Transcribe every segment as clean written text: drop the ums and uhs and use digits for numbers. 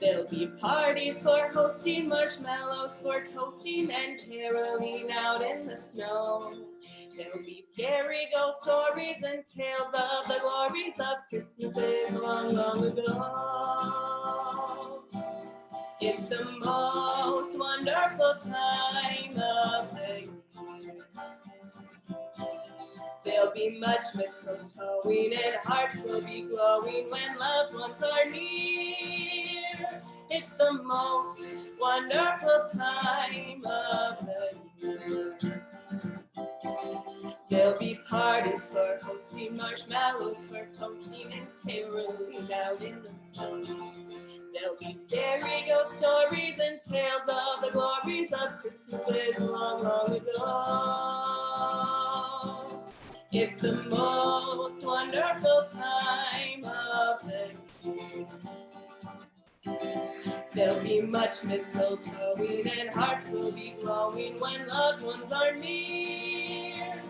There'll be parties for hosting, marshmallows for toasting, and caroling out in the snow. There'll be scary ghost stories and tales of the glories of Christmases long, long ago. It's the most wonderful time of the year. There'll be much mistletoeing and hearts will be glowing when loved ones are near. It's the most wonderful time of the year. There'll be parties for hosting, marshmallows for toasting, and caroling out in the snow. There'll be scary ghost stories and tales of the glories of Christmases long, long ago. It's the most wonderful time of the year. There'll be much mistletoeing and hearts will be glowing when loved ones are near.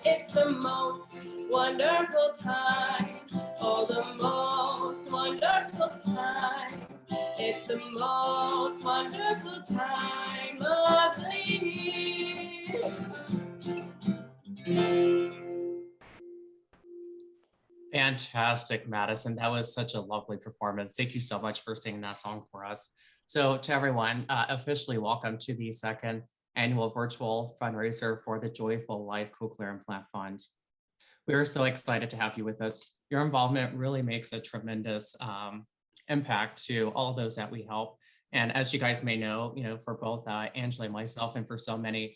It's the most wonderful time, oh, the most wonderful time. It's the most wonderful time of the year. Fantastic, Madison. That was such a lovely performance. Thank you so much for singing that song for us. So to everyone, officially welcome to the second annual virtual fundraiser for the Joyful Life Cochlear Implant Fund. We are so excited to have you with us. Your involvement really makes a tremendous impact to all of those that we help. And as you guys may know, for both Angela and myself, and for so many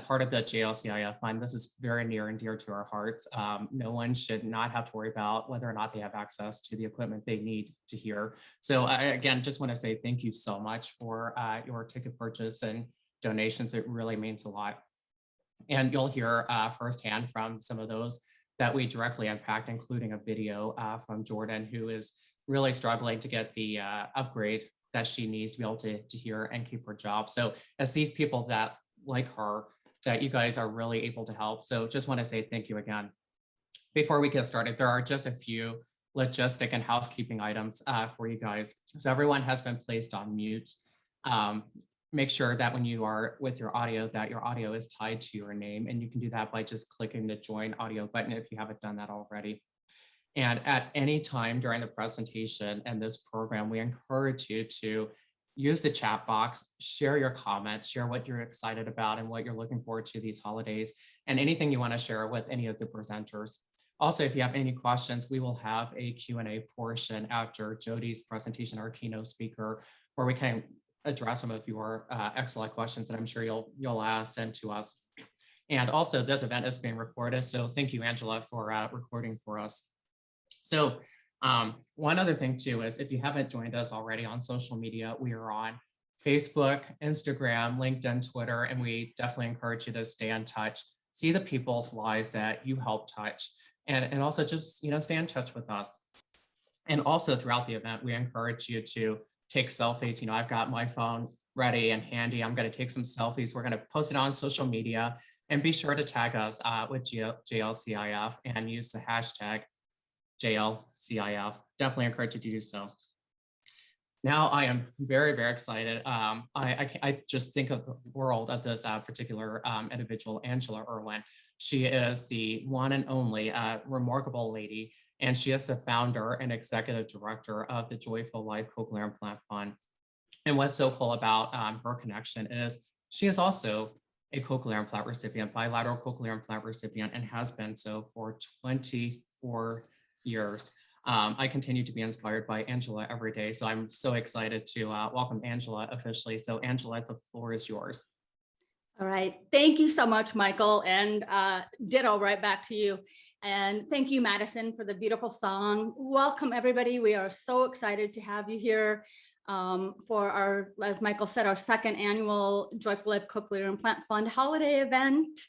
part of the JLCIF fund, this is very near and dear to our hearts. No one should not have to worry about whether or not they have access to the equipment they need to hear. So I, again, just want to say thank you so much for your ticket purchase and donations. It really means a lot. And you'll hear firsthand from some of those that we directly impact, including a video from Jordan, who is really struggling to get the upgrade that she needs to be able to hear and keep her job. So as these people that like her, that you guys are really able to help. So just want to say thank you again. Before we get started, there are just a few logistic and housekeeping items for you guys. So everyone has been placed on mute. Make sure that when you are with your audio, that your audio is tied to your name, and you can do that by just clicking the join audio button if you haven't done that already. And at any time during the presentation and this program, we encourage you to use the chat box, share your comments, share what you're excited about and what you're looking forward to these holidays, and anything you want to share with any of the presenters. Also, if you have any questions, we will have a Q&A portion after Jody's presentation, our keynote speaker, where we can address some of your excellent questions that I'm sure you'll send to us. And also, this event is being recorded, so thank you, Angela, for recording for us. So one other thing too is, if you haven't joined us already on social media, we are on Facebook, Instagram, LinkedIn, Twitter, and we definitely encourage you to stay in touch, see the people's lives that you help touch, and also just stay in touch with us. And also throughout the event, we encourage you to take selfies. I've got my phone ready and handy. I'm going to take some selfies. We're going to post it on social media, and be sure to tag us with JLCIF and use the hashtag JLCIF. Definitely encourage you to do so. Now I am very, very excited. I just think of the world of this particular individual, Angela Irwin. She is the one and only remarkable lady, and she is the founder and executive director of the Joyful Life Cochlear Implant Fund. And what's so cool about her connection is she is also a cochlear implant recipient, bilateral cochlear implant recipient, and has been so for 24 years. I continue to be inspired by Angela every day. So I'm so excited to welcome Angela officially. So Angela, the floor is yours. All right. Thank you so much, Michael, and ditto right back to you. And thank you, Madison, for the beautiful song. Welcome, everybody. We are so excited to have you here for our, as Michael said, our second annual Joyful Life Cochlear Implant Fund holiday event.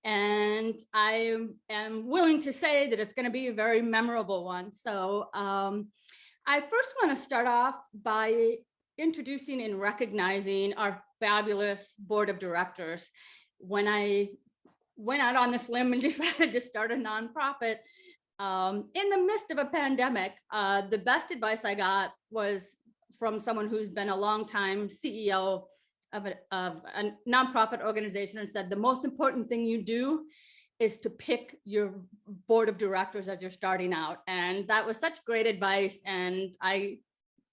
And I am willing to say that it's going to be a very memorable one. So I first want to start off by introducing and recognizing our fabulous board of directors. When I went out on this limb and decided to start a nonprofit in the midst of a pandemic, the best advice I got was from someone who's been a longtime CEO of a nonprofit organization and said, the most important thing you do is to pick your board of directors as you're starting out. And that was such great advice. And I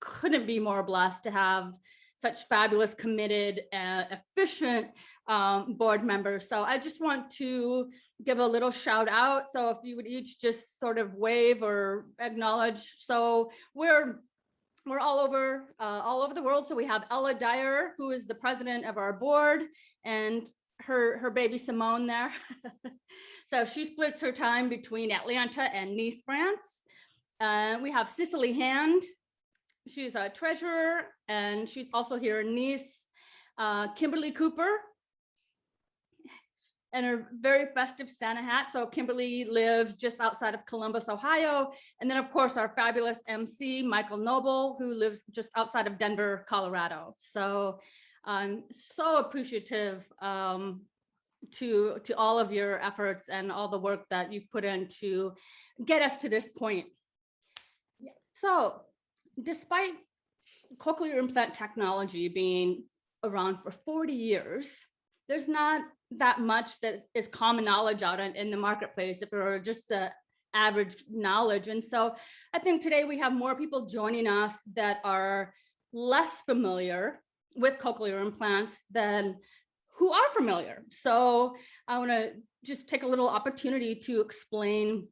couldn't be more blessed to have such fabulous, committed, efficient board members. So I just want to give a little shout out. So if you would each just sort of wave or acknowledge. So we're all over the world. So we have Ella Dyer, who is the president of our board, and her baby Simone there. So she splits her time between Atlanta and Nice, France. We have Cicely Hand. She's a treasurer, and she's also here in Nice. Kimberly Cooper, and her very festive Santa hat. So Kimberly lives just outside of Columbus, Ohio. And then of course our fabulous MC, Michael Noble, who lives just outside of Denver, Colorado. So I'm so appreciative to all of your efforts and all the work that you've put in to get us to this point. So despite cochlear implant technology being around for 40 years, there's not that much that is common knowledge out in the marketplace, if it were just average knowledge. And so I think today we have more people joining us that are less familiar with cochlear implants than who are familiar. So I want to just take a little opportunity to explain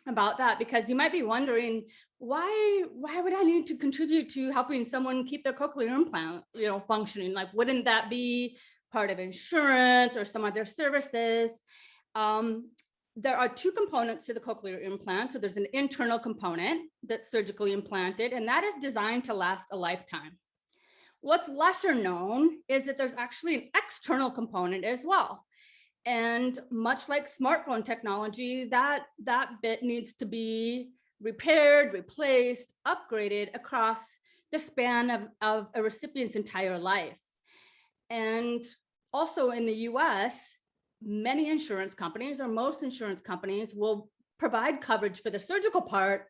about that, because you might be wondering, why would I need to contribute to helping someone keep their cochlear implant, functioning? Like, wouldn't that be part of insurance or some other services? There are two components to the cochlear implant. So there's an internal component that's surgically implanted, and that is designed to last a lifetime. What's lesser known is that there's actually an external component as well. And much like smartphone technology, that bit needs to be repaired, replaced, upgraded across the span of a recipient's entire life. And also in the US, many insurance companies, or most insurance companies, will provide coverage for the surgical part,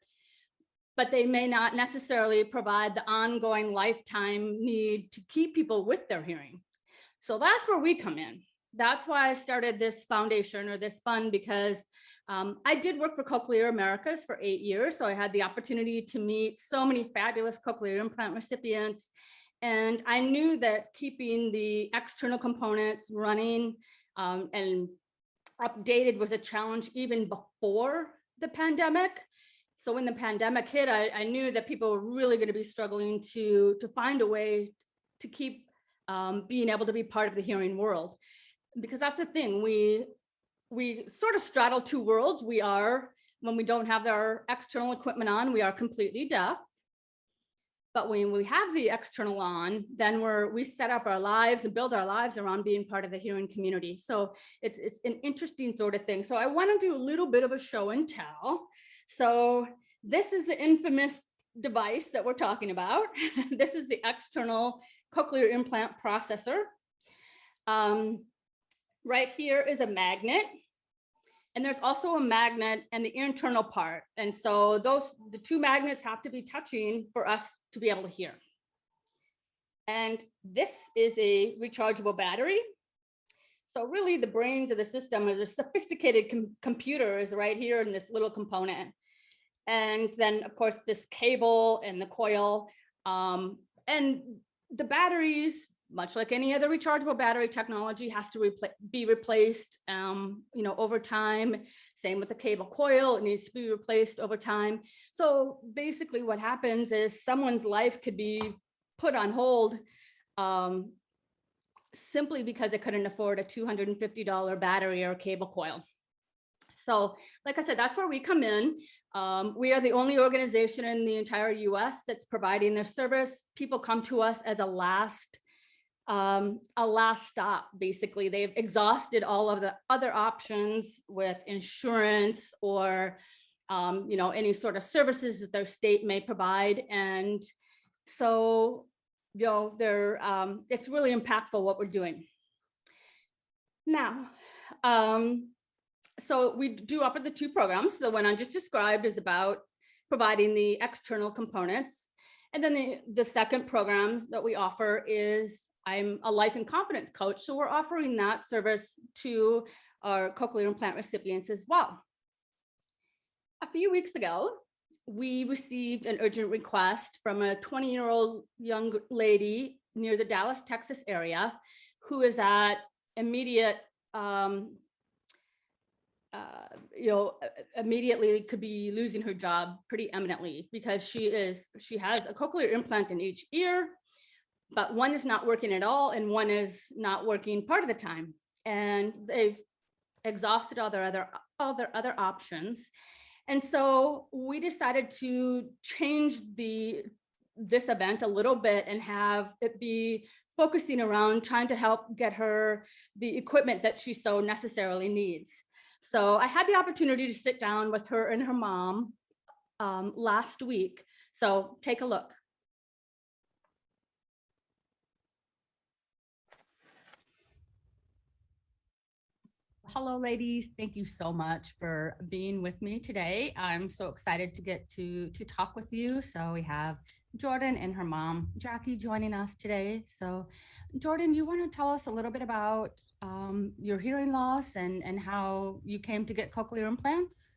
but they may not necessarily provide the ongoing lifetime need to keep people with their hearing. So that's where we come in. That's why I started this foundation, or this fund, because I did work for Cochlear Americas for 8 years. So I had the opportunity to meet so many fabulous cochlear implant recipients. And I knew that keeping the external components running and updated was a challenge even before the pandemic. So when the pandemic hit, I knew that people were really going to be struggling to find a way to keep being able to be part of the hearing world. Because that's the thing, we sort of straddle two worlds. We are, when we don't have our external equipment on, we are completely deaf. But when we have the external on, then we set up our lives and build our lives around being part of the hearing community. So it's an interesting sort of thing. So I want to do a little bit of a show and tell. So this is the infamous device that we're talking about. This is the external cochlear implant processor. Right here is a magnet, and there's also a magnet and the internal part. And so the two magnets have to be touching for us to be able to hear. And this is a rechargeable battery. So really the brains of the system is a sophisticated computer is right here in this little component. And then of course this cable and the coil, and the batteries, much like any other rechargeable battery technology, has to be replaced over time. Same with the cable coil, it needs to be replaced over time. So basically what happens is someone's life could be put on hold simply because they couldn't afford a $250 battery or cable coil. So like I said, that's where we come in. We are the only organization in the entire US that's providing this service. People come to us as a last stop. Basically, they've exhausted all of the other options with insurance or any sort of services that their state may provide. And so it's really impactful what we're doing now. So we do offer the two programs. The one I just described is about providing the external components. And then the second program that we offer is I'm a life and confidence coach. So we're offering that service to our cochlear implant recipients as well. A few weeks ago, we received an urgent request from a 20-year-old young lady near the Dallas, Texas area who is at immediate, immediately could be losing her job pretty eminently because she has a cochlear implant in each ear, but one is not working at all and one is not working part of the time. And they've exhausted all their other options. And so we decided to change this event a little bit and have it be focusing around trying to help get her the equipment that she so necessarily needs. So I had the opportunity to sit down with her and her mom last week. So take a look. Hello, ladies. Thank you so much for being with me today. I'm so excited to get to talk with you. So we have Jordan and her mom, Jackie, joining us today. So Jordan, you want to tell us a little bit about your hearing loss and how you came to get cochlear implants?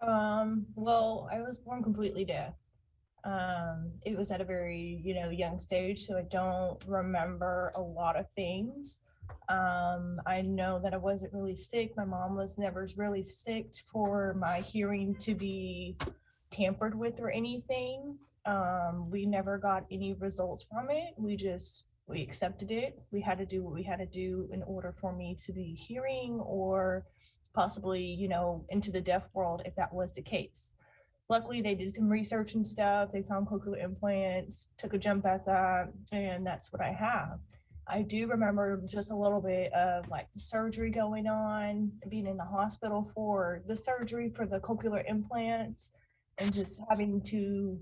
Well, I was born completely deaf. It was at a very, young stage, so I don't remember a lot of things. I know that I wasn't really sick. My mom was never really sick for my hearing to be tampered with or anything. We never got any results from it. We accepted it. We had to do what we had to do in order for me to be hearing or possibly, into the deaf world if that was the case. Luckily, they did some research and stuff. They found cochlear implants, took a jump at that, and that's what I have. I do remember just a little bit of like the surgery going on, being in the hospital for the surgery for the cochlear implants, and just having to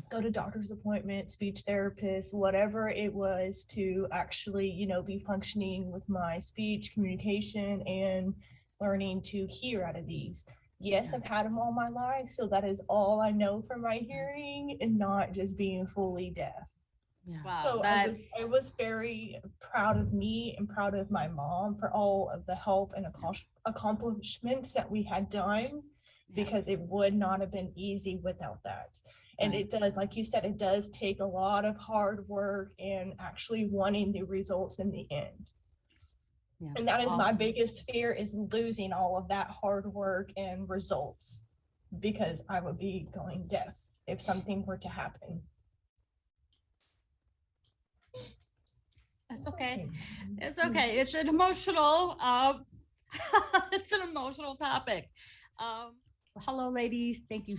go to doctor's appointments, speech therapists, whatever it was to actually, be functioning with my speech, communication, and learning to hear out of these. Yes, I've had them all my life, so that is all I know for my hearing and not just being fully deaf. Yeah. Wow, So I was very proud of me and proud of my mom for all of the help and accomplishments that we had done, because it would not have been easy without that. And it does, like you said, it does take a lot of hard work and actually wanting the results in the end. Yeah, and that is awesome. My biggest fear is losing all of that hard work and results, because I would be going deaf if something were to happen. That's okay. It's okay. It's an emotional, it's an emotional topic. Hello, ladies. Thank you.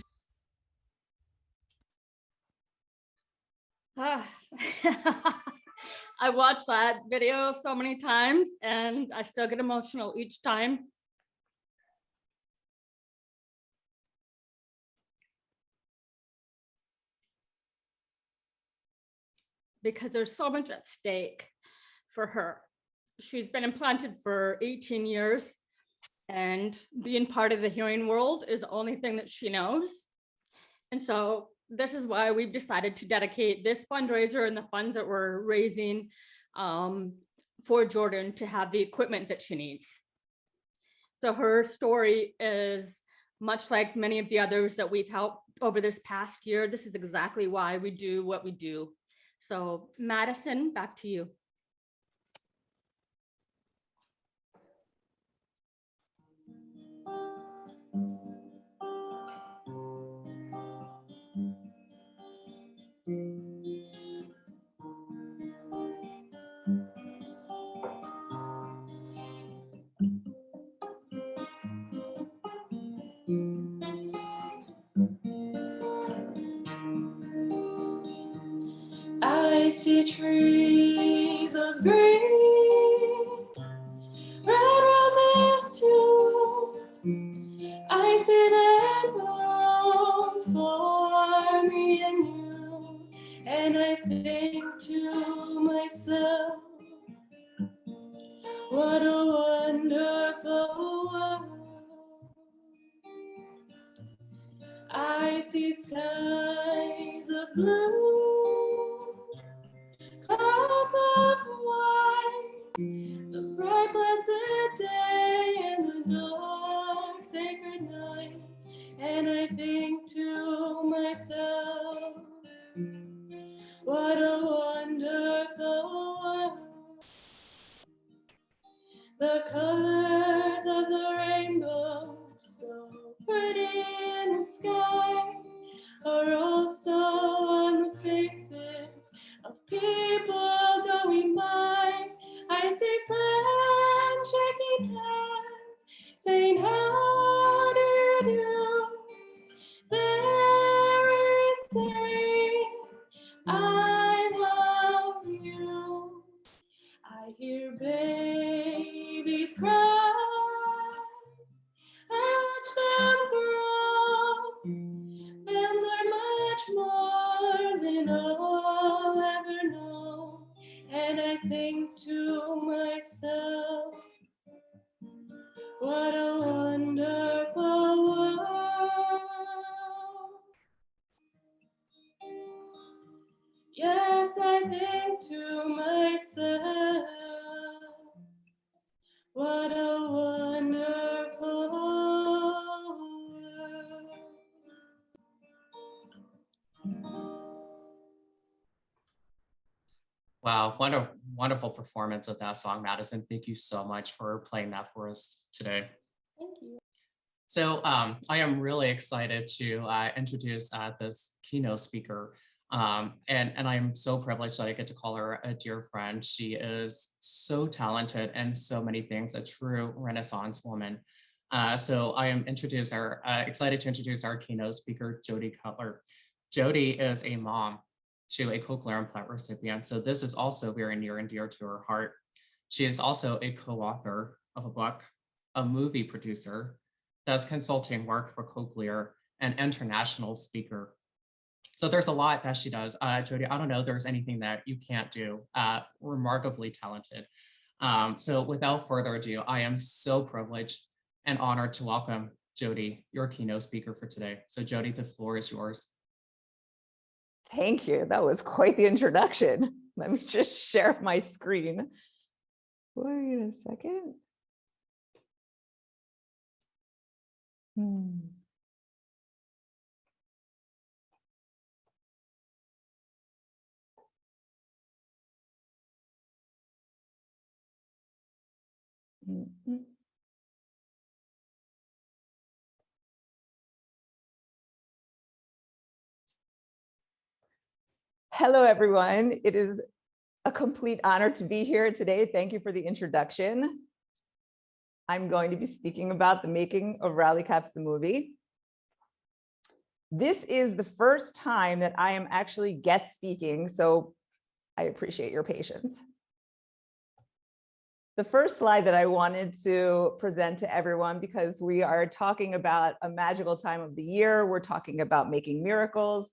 I watched that video so many times and I still get emotional each time. Because there's so much at stake for her. She's been implanted for 18 years and being part of the hearing world is the only thing that she knows. And so this is why we've decided to dedicate this fundraiser and the funds that we're raising for Jordan to have the equipment that she needs. So her story is much like many of the others that we've helped over this past year. This is exactly why we do what we do. So Madison, back to you. I see trees of green, red roses too. I see them bloom for me and you, and I think to myself, what a wonderful world. I see skies of blue, clouds of white, the bright blessed day and the dark sacred night. And I think to myself, what a wonderful world. The colors of the rainbow, so pretty in the sky, are also on the faces of people going by. I see friends shaking hands, saying, how do you do? There is saying, I love you. I hear babies cry, I watch them grow, and learn much more than I'll ever know. And I think to myself, what a wonderful world. Yes, I think to myself, what a wonderful world. Wow, what a wonderful performance of that song, Madison. Thank you so much for playing that for us today. Thank you. So I am really excited to introduce this keynote speaker. And I'm so privileged that I get to call her a dear friend. She is so talented and so many things, a true Renaissance woman. So I am excited to introduce our keynote speaker, Jody Cutler. Jody is a mom to a cochlear implant recipient. So this is also very near and dear to her heart. She is also a co-author of a book, a movie producer, does consulting work for Cochlear, and international speaker. So there's a lot that she does. Jody, I don't know if there's anything that you can't do. Remarkably talented. So without further ado, I am so privileged and honored to welcome Jody, your keynote speaker for today. So Jody, the floor is yours. Thank you. That was quite the introduction. Let me just share my screen. Wait a second. Hello, everyone. It is a complete honor to be here today. Thank you for the introduction. I'm going to be speaking about the making of Rally Caps the movie. This is the first time that I am actually guest speaking, so I appreciate your patience. The first slide that I wanted to present to everyone, because we are talking about a magical time of the year, we're talking about making miracles.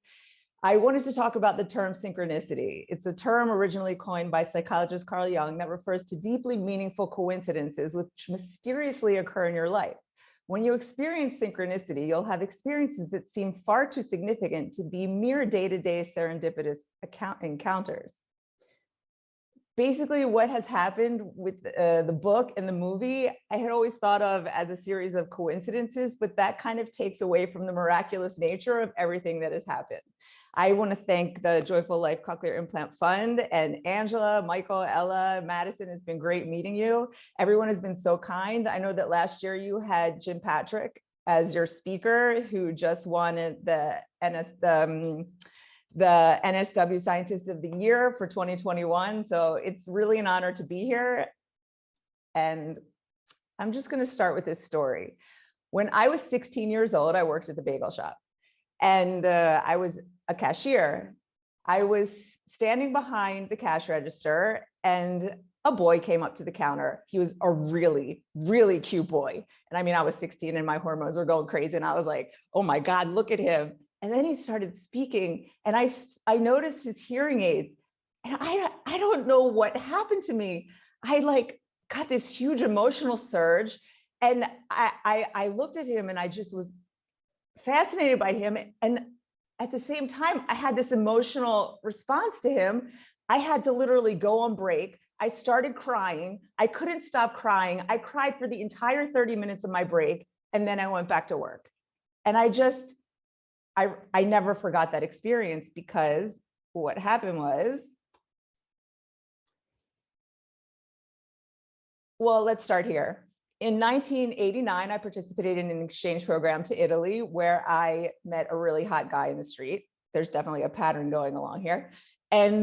I wanted to talk about the term synchronicity. It's a term originally coined by psychologist Carl Jung that refers to deeply meaningful coincidences which mysteriously occur in your life. When you experience synchronicity, you'll have experiences that seem far too significant to be mere day-to-day serendipitous encounters. Basically, what has happened with the book and the movie, I had always thought of as a series of coincidences, but that kind of takes away from the miraculous nature of everything that has happened. I want to thank the Joyful Life Cochlear Implant Fund and Angela, Michael, Ella, Madison. It's been great meeting you. Everyone has been so kind. I know that last year you had Jim Patrick as your speaker, who just won the NSW Scientist of the Year for 2021. So it's really an honor to be here. And I'm just going to start with this story. When I was 16 years old, I worked at the bagel shop, and I was a cashier. I was standing behind the cash register, and a boy came up to the counter. He was a really, really cute boy. And I mean, I was 16 and my hormones were going crazy. And I was like, oh my God, look at him. And then he started speaking, and I noticed his hearing aids. And I don't know what happened to me. I like got this huge emotional surge. And I looked at him and I just was fascinated by him. And at the same time, I had this emotional response to him. I had to literally go on break. I started crying. I couldn't stop crying. I cried for the entire 30 minutes of my break. And then I went back to work. And I never forgot that experience, because what happened was, well, let's start here. In 1989, I participated in an exchange program to Italy, where I met a really hot guy in the street. There's definitely a pattern going along here. And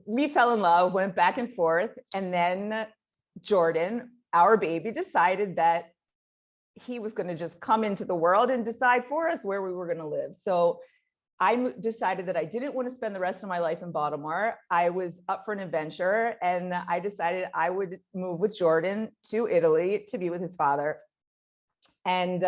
we fell in love, went back and forth. And then Jordan, our baby, decided that he was going to just come into the world and decide for us where we were going to live. So I decided that I didn't want to spend the rest of my life in Baltimore. I was up for an adventure, and I decided I would move with Jordan to Italy to be with his father. And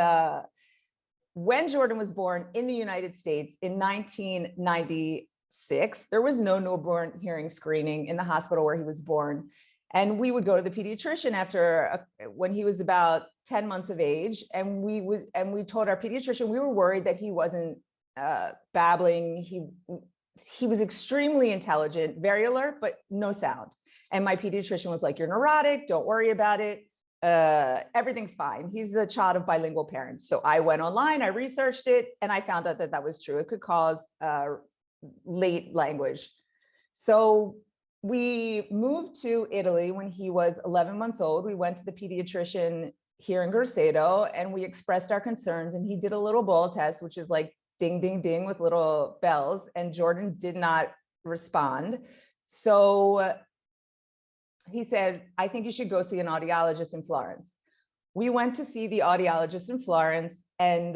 when Jordan was born in the United States in 1996, there was no newborn hearing screening in the hospital where he was born. And we would go to the pediatrician when he was about 10 months of age. And we told our pediatrician we were worried that he wasn't babbling. He was extremely intelligent, very alert, but no sound. And my pediatrician was like, "You're neurotic, don't worry about it. Everything's fine. He's the child of bilingual parents." So I went online, I researched it, and I found out that that was true. It could cause late language. So we moved to Italy when he was 11 months old. We went to the pediatrician here in Grosseto, and we expressed our concerns, and he did a little ball test, which is like ding, ding, ding with little bells, and Jordan did not respond. So he said, "I think you should go see an audiologist in Florence." We went to see the audiologist in Florence, and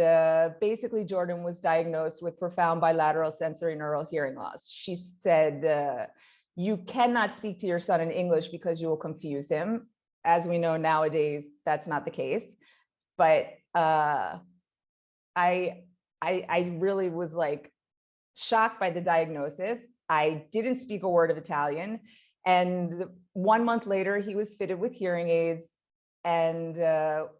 basically Jordan was diagnosed with profound bilateral sensory neural hearing loss. She said, "You cannot speak to your son in English because you will confuse him." As we know nowadays, that's not the case. But I really was like shocked by the diagnosis. I didn't speak a word of Italian. And 1 month later, he was fitted with hearing aids, and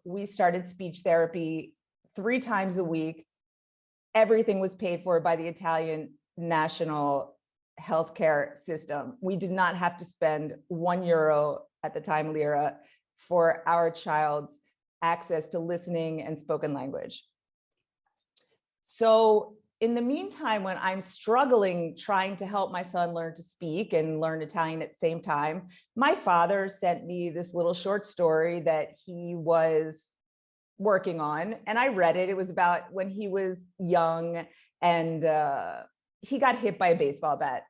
we started speech therapy 3 times a week. Everything was paid for by the Italian national healthcare system. We did not have to spend €1 at the time, lira, for our child's access to listening and spoken language. So in the meantime, when I'm struggling trying to help my son learn to speak and learn Italian at the same time, my father sent me this little short story that he was working on, and I read it. It was about when he was young, and he got hit by a baseball bat.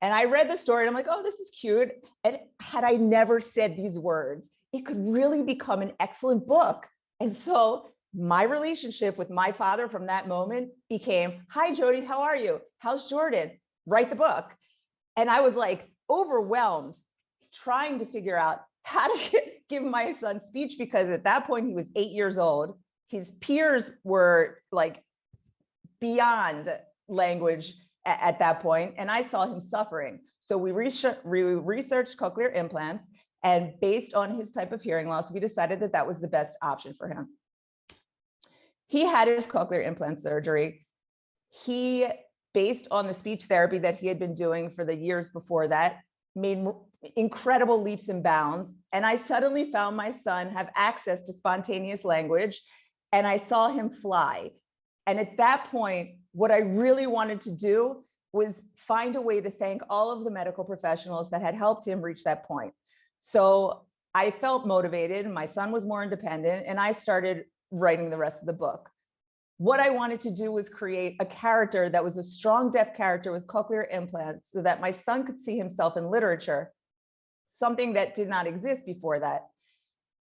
And I read the story, and I'm like, "Oh, this is cute." And had I never said these words, it could really become an excellent book. And so my relationship with my father from that moment became, "Hi, Jody, how are you? How's Jordan? Write the book." And I was like overwhelmed trying to figure out how to give my son speech, because at that point he was 8 years old. His peers were like beyond language at that point, and I saw him suffering. So we researched cochlear implants, and based on his type of hearing loss, we decided that that was the best option for him. He had his cochlear implant surgery. He, based on the speech therapy that he had been doing for the years before that, made incredible leaps and bounds. And I suddenly found my son have access to spontaneous language, and I saw him fly. And at that point, what I really wanted to do was find a way to thank all of the medical professionals that had helped him reach that point. So I felt motivated, and my son was more independent, and I started writing the rest of the book. What I wanted to do was create a character that was a strong deaf character with cochlear implants, so that my son could see himself in literature, something that did not exist before that.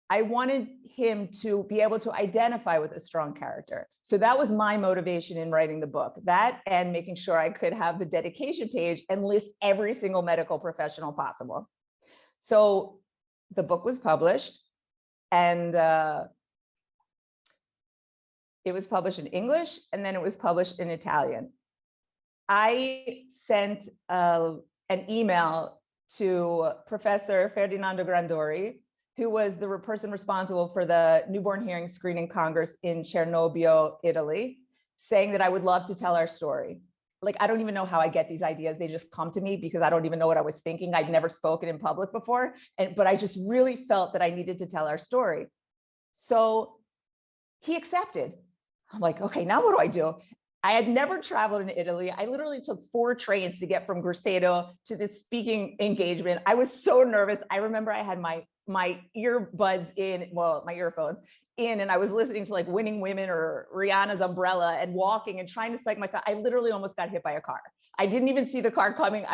I wanted him to be able to identify with a strong character. So that was my motivation in writing the book. That, and making sure I could have the dedication page and list every single medical professional possible. So the book was published, and it was published in English, and then it was published in Italian. I sent an email to Professor Ferdinando Grandori, who was the person responsible for the Newborn Hearing Screening Congress in Cernobbio, Italy. saying that I would love to tell our story. Like, I don't even know how I get these ideas. They just come to me because I don't even know what I was thinking. I'd never spoken in public before, but I just really felt that I needed to tell our story. So he accepted. I'm like, okay, now what do I do? I had never traveled in Italy. I literally took 4 trains to get from Grosseto to this speaking engagement. I was so nervous. I remember I had my earbuds in, well, my earphones in, and I was listening to like Winning Women or Rihanna's Umbrella and walking and trying to psych myself. I literally almost got hit by a car. I didn't even see the car coming.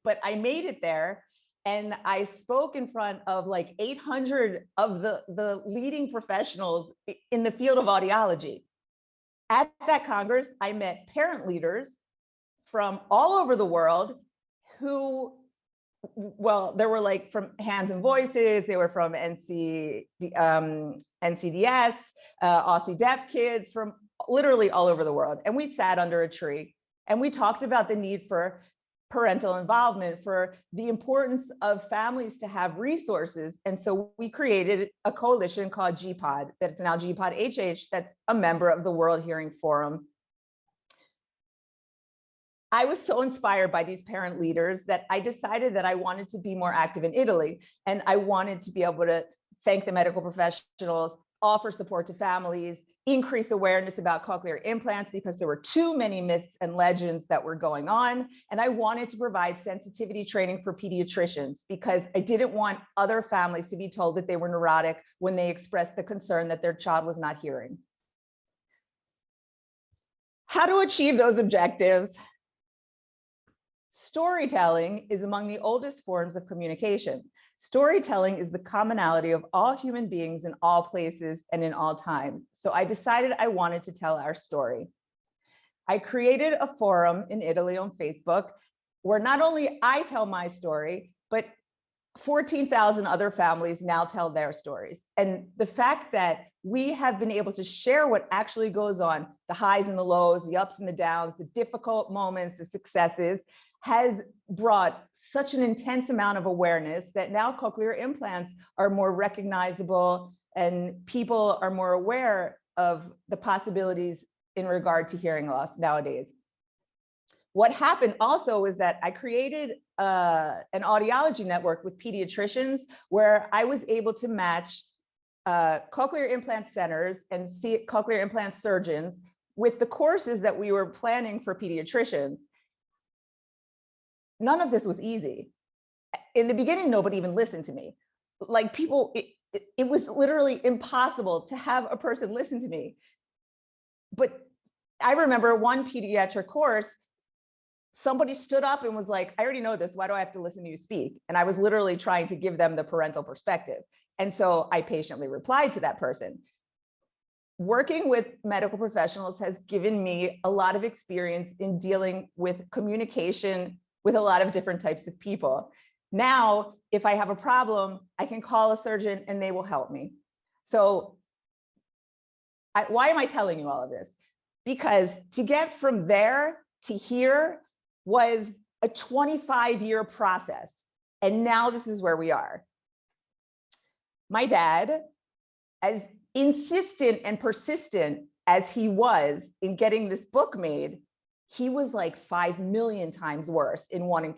But I made it there. And I spoke in front of like 800 of the leading professionals in the field of audiology. At that Congress, I met parent leaders from all over the world who, well, there were like from Hands and Voices, they were from NCDS, Aussie Deaf kids, from literally all over the world. And we sat under a tree and we talked about the need for parental involvement, for the importance of families to have resources. And so we created a coalition called GPOD, that's now GPOD HH, that's a member of the World Hearing Forum. I was so inspired by these parent leaders that I decided that I wanted to be more active in Italy. And I wanted to be able to thank the medical professionals, offer support to families, increase awareness about cochlear implants because there were too many myths and legends that were going on. And I wanted to provide sensitivity training for pediatricians because I didn't want other families to be told that they were neurotic when they expressed the concern that their child was not hearing. How to achieve those objectives? Storytelling is among the oldest forms of communication. Storytelling is the commonality of all human beings in all places and in all times. So I decided I wanted to tell our story. I created a forum in Italy on Facebook where not only I tell my story, but 14,000 other families now tell their stories. And the fact that we have been able to share what actually goes on, the highs and the lows, the ups and the downs, the difficult moments, the successes, has brought such an intense amount of awareness that now cochlear implants are more recognizable and people are more aware of the possibilities in regard to hearing loss nowadays. What happened also is that I created an audiology network with pediatricians where I was able to match cochlear implant centers and cochlear implant surgeons with the courses that we were planning for pediatricians. None of this was easy. In the beginning, nobody even listened to me. Like people, it was literally impossible to have a person listen to me. But I remember one pediatric course, somebody stood up and was like, I already know this, why do I have to listen to you speak? And I was literally trying to give them the parental perspective. And so I patiently replied to that person. Working with medical professionals has given me a lot of experience in dealing with communication with a lot of different types of people. Now, if I have a problem, I can call a surgeon and they will help me. So why am I telling you all of this? Because to get from there to here was a 25-year process. And now this is where we are. My dad, as insistent and persistent as he was in getting this book made, he was like 5 million times worse in wanting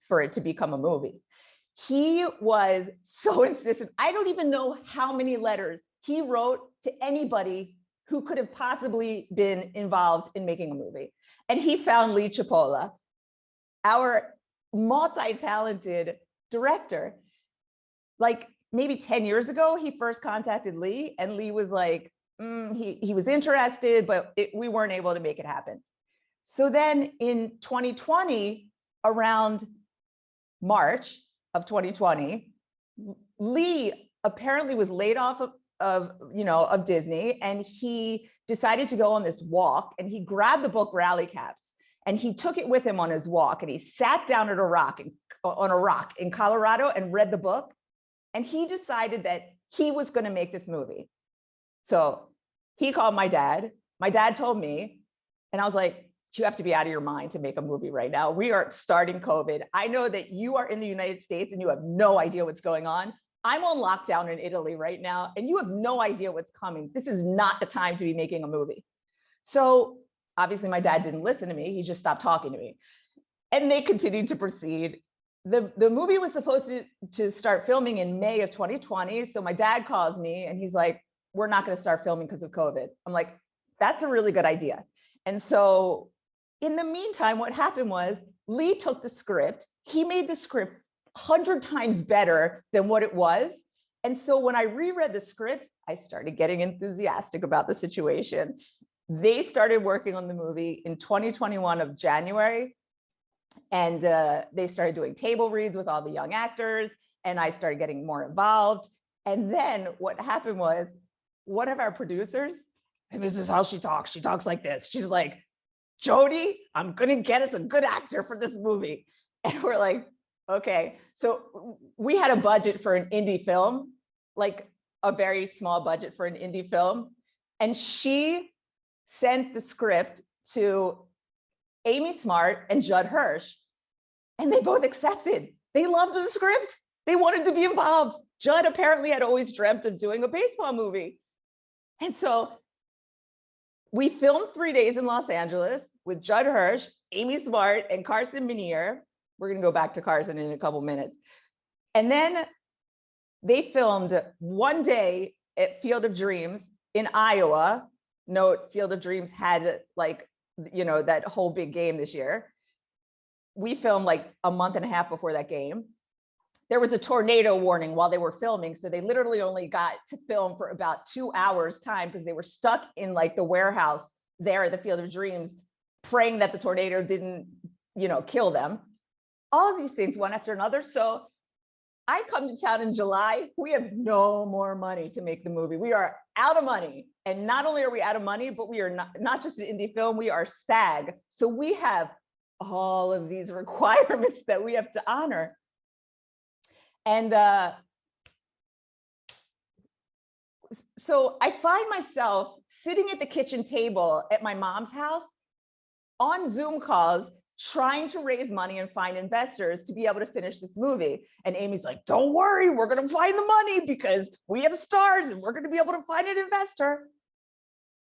for it to become a movie. He was so insistent. I don't even know how many letters he wrote to anybody who could have possibly been involved in making a movie. And he found Lee Chipola, our multi-talented director. Like maybe 10 years ago, he first contacted Lee and Lee was like, he was interested, but we weren't able to make it happen. So then in 2020, around March of 2020, Lee apparently was laid off of Disney, and he decided to go on this walk, and he grabbed the book Rally Caps and he took it with him on his walk, and he sat down at on a rock in Colorado and read the book, and he decided that he was going to make this movie. So he called my dad. My dad told me, and I was like, you have to be out of your mind to make a movie right now. We are starting COVID. I know that you are in the United States and you have no idea what's going on. I'm on lockdown in Italy right now, and you have no idea what's coming. This is not the time to be making a movie. So obviously my dad didn't listen to me. He just stopped talking to me. And they continued to proceed. The movie was supposed to start filming in May of 2020. So my dad calls me and he's like, we're not going to start filming because of COVID. I'm like, that's a really good idea. And so in the meantime, what happened was Lee took the script. He made the script 100 times better than what it was. And so when I reread the script, I started getting enthusiastic about the situation. They started working on the movie in 2021 of January. And they started doing table reads with all the young actors. And I started getting more involved. And then what happened was one of our producers, and this is how she talks like this. She's like, Jody, I'm going to get us a good actor for this movie. And we're like, okay. So we had a budget for an indie film, like a very small budget for an indie film. And she sent the script to Amy Smart and Judd Hirsch, and they both accepted. They loved the script. They wanted to be involved. Judd apparently had always dreamt of doing a baseball movie. And so we filmed 3 days in Los Angeles with Judd Hirsch, Amy Smart, and Carson Minier. We're going to go back to Carson in a couple minutes. And then they filmed 1 day at Field of Dreams in Iowa. Note, Field of Dreams had like, you know, that whole big game this year. We filmed like a month and a half before that game. There was a tornado warning while they were filming. So they literally only got to film for about 2 hours time because they were stuck in like the warehouse there at the Field of Dreams, praying that the tornado didn't, you know, kill them. All of these things one after another. So I come to town in July. We have no more money to make the movie. We are out of money. And not only are we out of money, but we are not just an indie film, we are SAG. So we have all of these requirements that we have to honor. And so I find myself sitting at the kitchen table at my mom's house on Zoom calls, trying to raise money and find investors to be able to finish this movie. And Amy's like, don't worry, we're going to find the money because we have stars and we're going to be able to find an investor.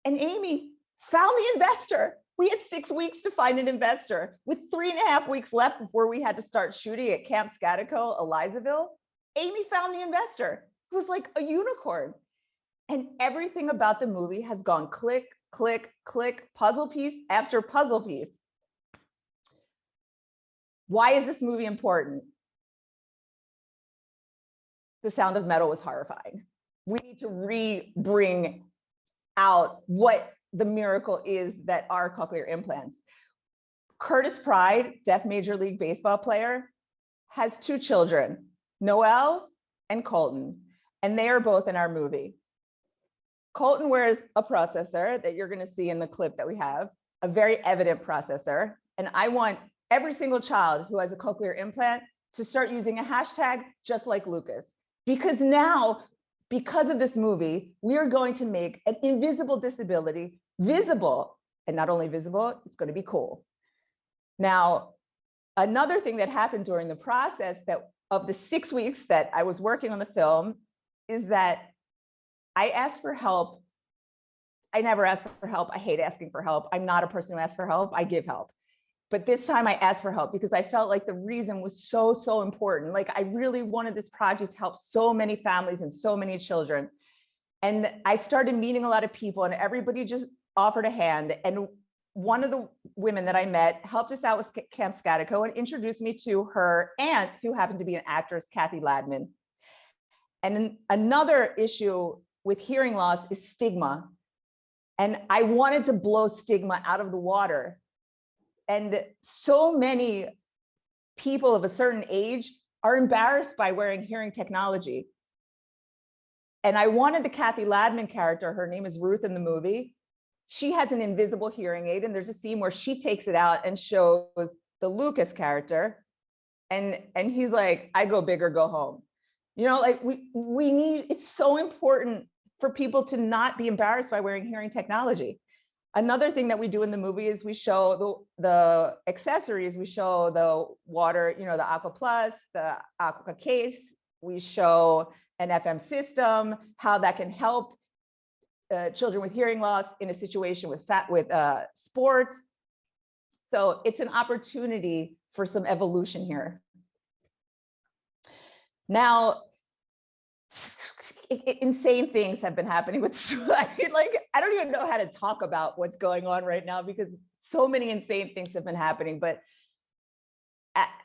And Amy found the investor. We had 6 weeks to find an investor with 3.5 weeks left before we had to start shooting at Camp Scatico, Elizaville. Amy found the investor. It was like a unicorn. And everything about the movie has gone click, click, click, puzzle piece after puzzle piece. Why is this movie important? The Sound of Metal was horrifying. We need to bring out what the miracle is that are cochlear implants. Curtis Pride, deaf Major League Baseball player, has 2 children, Noel and Colton, and they are both in our movie. Colton wears a processor that you're going to see in the clip that we have, a very evident processor. And I want every single child who has a cochlear implant to start using a hashtag just like Lucas. Because now, because of this movie, we are going to make an invisible disability visible. And not only visible, it's going to be cool. Now, another thing that happened during the process that of the 6 weeks that I was working on the film is that I asked for help. I never ask for help. I hate asking for help. I'm not a person who asks for help. I give help. But this time I asked for help because I felt like the reason was so important. Like I really wanted this project to help so many families and so many children. And I started meeting a lot of people and everybody just offered a hand. And one of the women that I met helped us out with Camp Scatico and introduced me to her aunt, who happened to be an actress, Kathy Ladman. And then another issue with hearing loss is stigma. And I wanted to blow stigma out of the water. And so many people of a certain age are embarrassed by wearing hearing technology. And I wanted the Kathy Ladman character, her name is Ruth in the movie. She has an invisible hearing aid, and there's a scene where she takes it out and shows the Lucas character. And he's like, I go big or go home. You know, like we need, it's so important for people to not be embarrassed by wearing hearing technology. Another thing that we do in the movie is we show the accessories. We show the water, you know, the Aqua Plus, the Aqua case. We show an FM system, how that can help children with hearing loss in a situation with sports. So it's an opportunity for some evolution here. Now, insane things have been happening with I mean, like, I don't even know how to talk about what's going on right now because so many insane things have been happening. But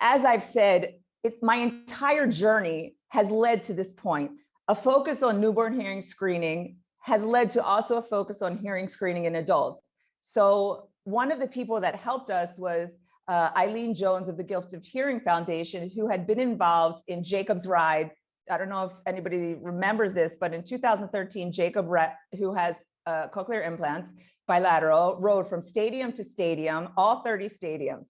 as I've said, my entire journey has led to this point. A focus on newborn hearing screening has led to also a focus on hearing screening in adults. So one of the people that helped us was Eileen Jones of the Gift of Hearing Foundation, who had been involved in Jacob's Ride. I don't know if anybody remembers this, but in 2013, Jacob, who has cochlear implants, bilateral, rode from stadium to stadium, all 30 stadiums.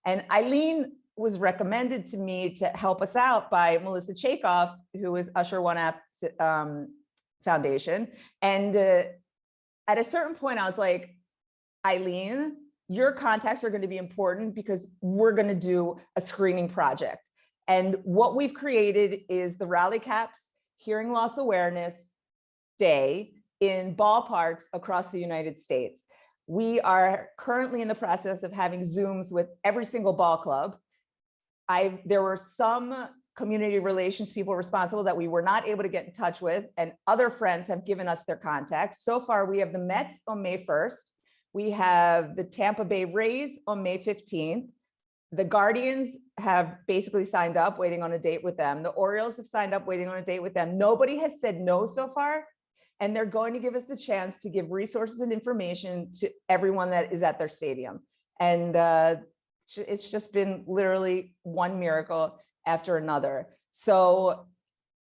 And Eileen was recommended to me to help us out by Melissa Chaikoff, who is Usher One App Foundation. And at a certain point, I was like, Eileen, your contacts are going to be important because we're going to do a screening project. And what we've created is the Rally Caps Hearing Loss Awareness Day in ballparks across the United States. We are currently in the process of having Zooms with every single ball club. There were some community relations people responsible that we were not able to get in touch with, and other friends have given us their contacts. So far, we have the Mets on May 1st. We have the Tampa Bay Rays on May 15th. The Guardians have basically signed up, waiting on a date with them. The Orioles have signed up, waiting on a date with them. Nobody has said no so far, and they're going to give us the chance to give resources and information to everyone that is at their stadium. And it's just been literally one miracle after another. So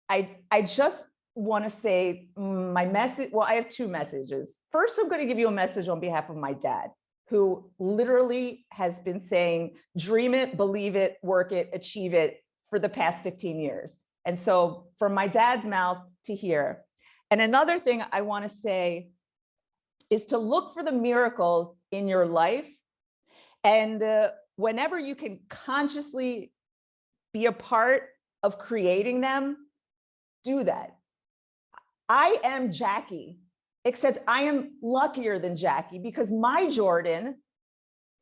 I just want to say my message. Well, I have two messages. First, I'm going to give you a message on behalf of my dad, who literally has been saying, dream it, believe it, work it, achieve it for the past 15 years. And so from my dad's mouth to here. And another thing I want to say is to look for the miracles in your life. And whenever you can consciously be a part of creating them, do that. I am Jackie, except I am luckier than Jackie because my Jordan,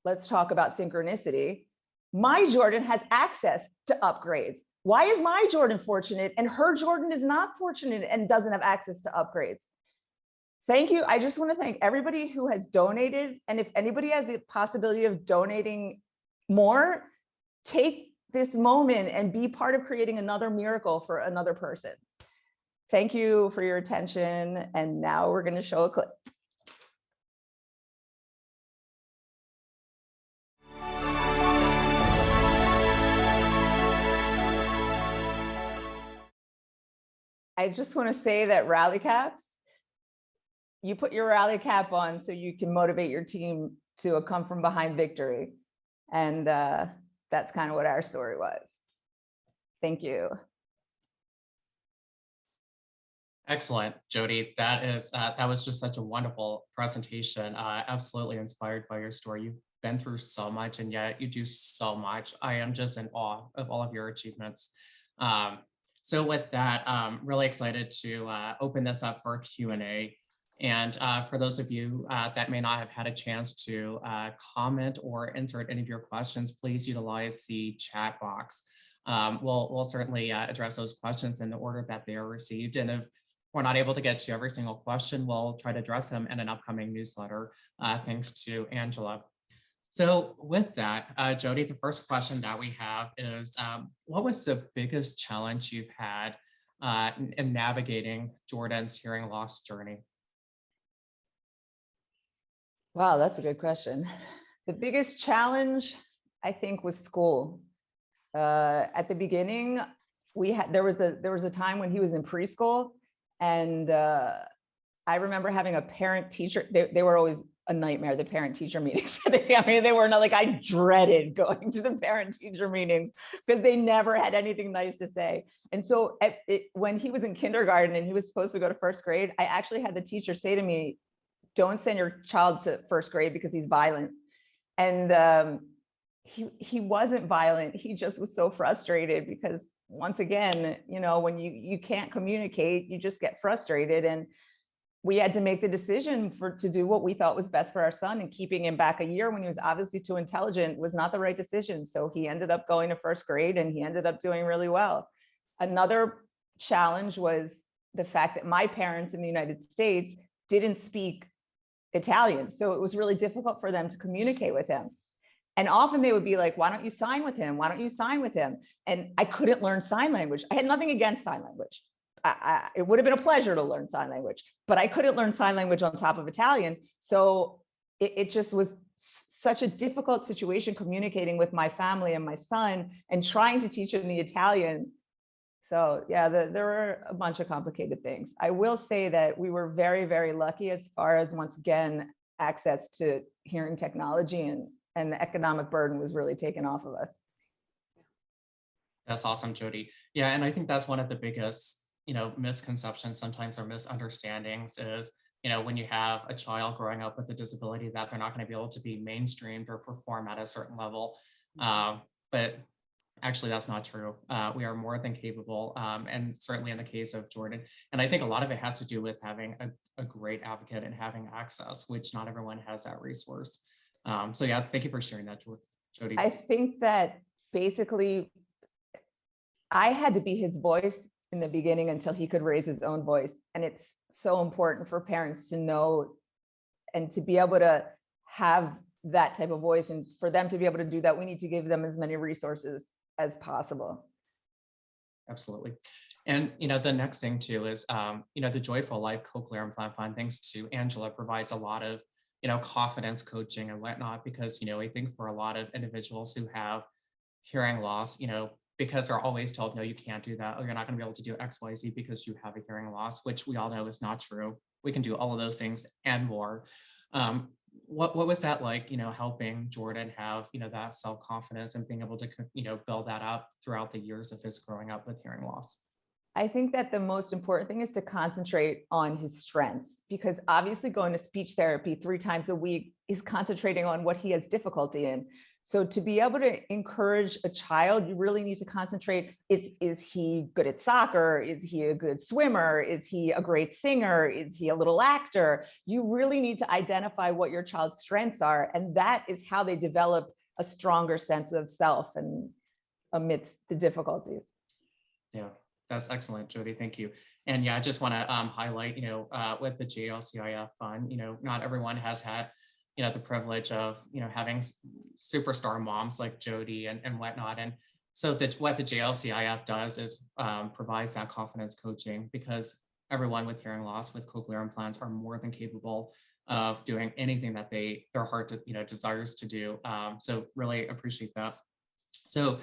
let's talk about synchronicity, my Jordan has access to upgrades. Why is my Jordan fortunate and her Jordan is not fortunate and doesn't have access to upgrades? Thank you. I just want to thank everybody who has donated. And if anybody has the possibility of donating more, take this moment and be part of creating another miracle for another person. Thank you for your attention. And now we're going to show a clip. I just want to say that rally caps, you put your rally cap on so you can motivate your team to a come from behind victory. And that's kind of what our story was. Thank you. Excellent, Jody. That was just such a wonderful presentation. Absolutely inspired by your story. You've been through so much, and yet you do so much. I am just in awe of all of your achievements. So with that, really excited to open this up for a Q&A. And for those of you that may not have had a chance to comment or insert any of your questions, please utilize the chat box. We'll certainly address those questions in the order that they are received. And if we're not able to get to every single question, we'll try to address them in an upcoming newsletter, thanks to Angela. So with that, Jody, the first question that we have is, what was the biggest challenge you've had in navigating Jordan's hearing loss journey? Wow, that's a good question. The biggest challenge, I think, was school. At the beginning, there was a time when he was in preschool, and I remember having a parent-teacher. They were always a nightmare, the parent-teacher meetings. I mean, they were not like, I dreaded going to the parent-teacher meetings because they never had anything nice to say. And so when he was in kindergarten and he was supposed to go to first grade, I actually had the teacher say to me, don't send your child to first grade because he's violent. And he wasn't violent. He just was so frustrated because, once again, you know, when you can't communicate, you just get frustrated. And we had to make the decision to do what we thought was best for our son, and keeping him back a year when he was obviously too intelligent was not the right decision. So he ended up going to first grade and he ended up doing really well. Another challenge was the fact that my parents in the United States didn't speak Italian. So it was really difficult for them to communicate with him. And often they would be like, why don't you sign with him? Why don't you sign with him? And I couldn't learn sign language. I had nothing against sign language. It would have been a pleasure to learn sign language, but I couldn't learn sign language on top of Italian. So it just was such a difficult situation communicating with my family and my son and trying to teach him the Italian. So yeah, there were a bunch of complicated things. I will say that we were very, very lucky as far as, once again, access to hearing technology, and the economic burden was really taken off of us. That's awesome, Jody. Yeah, and I think that's one of the biggest, misconceptions sometimes, or misunderstandings, is, when you have a child growing up with a disability, that they're not going to be able to be mainstreamed or perform at a certain level. But actually, that's not true. We are more than capable, and certainly in the case of Jordan. And I think a lot of it has to do with having a great advocate and having access, which not everyone has that resource. So yeah, thank you for sharing that, Jody. I think that basically I had to be his voice in the beginning until he could raise his own voice. And it's so important for parents to know and to be able to have that type of voice. And for them to be able to do that, we need to give them as many resources as possible. Absolutely. And, the next thing too is, the Joyful Life Cochlear Implant Fund, thanks to Angela, provides a lot of, confidence coaching and whatnot, because, I think for a lot of individuals who have hearing loss, because they're always told, no, you can't do that, or you're not going to be able to do X, Y, Z because you have a hearing loss, which we all know is not true. We can do all of those things and more. What was that like, helping Jordan have, that self-confidence and being able to, build that up throughout the years of his growing up with hearing loss? I think that the most important thing is to concentrate on his strengths, because obviously going to speech therapy 3 times a week is concentrating on what he has difficulty in. So to be able to encourage a child, you really need to concentrate. Is he good at soccer? Is he a good swimmer? Is he a great singer? Is he a little actor? You really need to identify what your child's strengths are. And that is how they develop a stronger sense of self and amidst the difficulties. Yeah, that's excellent, Jody. Thank you. And yeah, I just want to highlight, with the JLCIF fund, not everyone has had the privilege of, having superstar moms like Jody and whatnot. And so what the JLCIF does is provides that confidence coaching, because everyone with hearing loss with cochlear implants are more than capable of doing anything that their heart, desires to do. So really appreciate that. So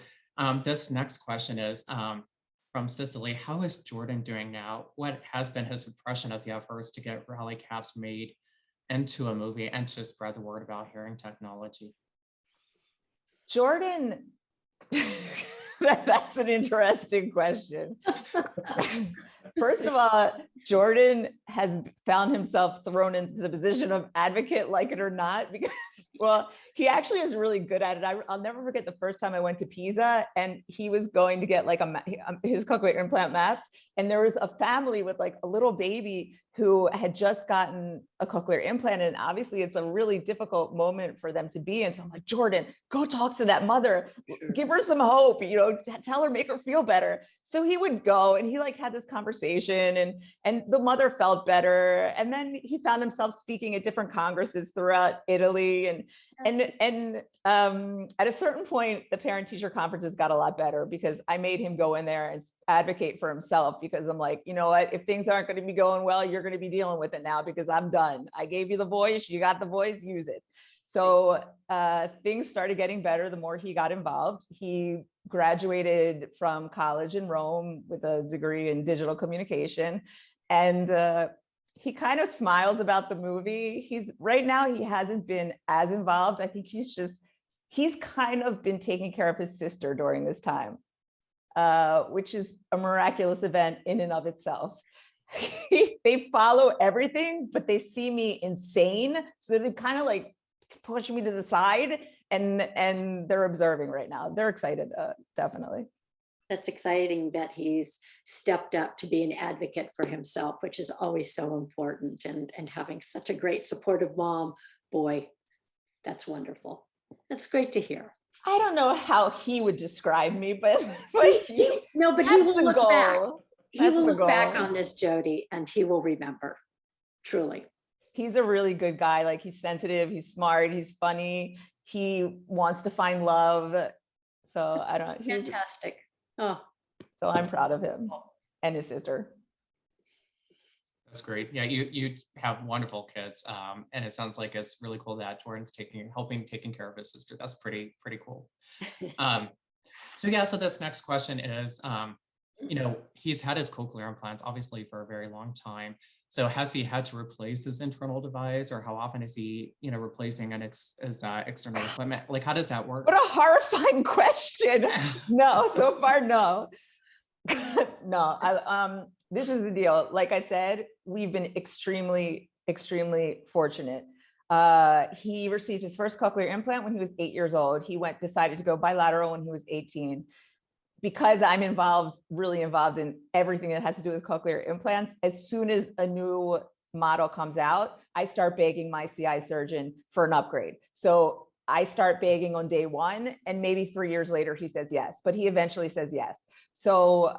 this next question is from Cicely. How is Jordan doing now? What has been his impression of the efforts to get Rally Caps made into a movie and to spread the word about hearing technology? Jordan, that's an interesting question. First of all, Jordan has found himself thrown into the position of advocate, like it or not, because, well, he actually is really good at it. I'll never forget the first time I went to Pisa and he was going to get like his cochlear implant mapped. And there was a family with like a little baby who had just gotten a cochlear implant. And obviously it's a really difficult moment for them to be in. So I'm like, Jordan, go talk to that mother, give her some hope, tell her, make her feel better. So he would go and he like had this conversation and the mother felt better. And then he found himself speaking at different congresses throughout Italy. And at a certain point, the parent teacher conferences got a lot better because I made him go in there and advocate for himself, because I'm like, you know what, if things aren't going to be going well, you're going to be dealing with it now, because I'm done. I gave you the voice, you got the voice, use it. So things started getting better the more he got involved. He graduated from college in Rome with a degree in digital communication. And he kind of smiles about the movie. Right now, he hasn't been as involved. I think he's kind of been taking care of his sister during this time, which is a miraculous event in and of itself. They follow everything, but they see me insane. So they kind of like push me to the side and they're observing right now. They're excited, definitely. That's exciting that he's stepped up to be an advocate for himself, which is always so important. And having such a great supportive mom, boy, that's wonderful. That's great to hear. I don't know how he would describe me, but No, but he that's will the look back. goal. He That's will the look back goal. on this, Jody, and he will remember, truly. He's a really good guy. Like, he's sensitive, he's smart, he's funny, he wants to find love. So I don't, Fantastic. Oh, so I'm proud of him and his sister. That's great. Yeah, you have wonderful kids, and it sounds like it's really cool that Jordan's taking care of his sister. That's pretty cool. So yeah, so this next question is, he's had his cochlear implants obviously for a very long time. So has he had to replace his internal device, or how often is he, replacing his external equipment? Like, how does that work? What a horrifying question. No, so far, no. No, this is the deal. Like I said, we've been extremely fortunate. He received his first cochlear implant when he was 8 years old. He decided to go bilateral when he was 18. Because I'm really involved in everything that has to do with cochlear implants, as soon as a new model comes out, I start begging my CI surgeon for an upgrade. So I start begging on day one, and maybe 3 years later, he says yes, but he eventually says yes. So,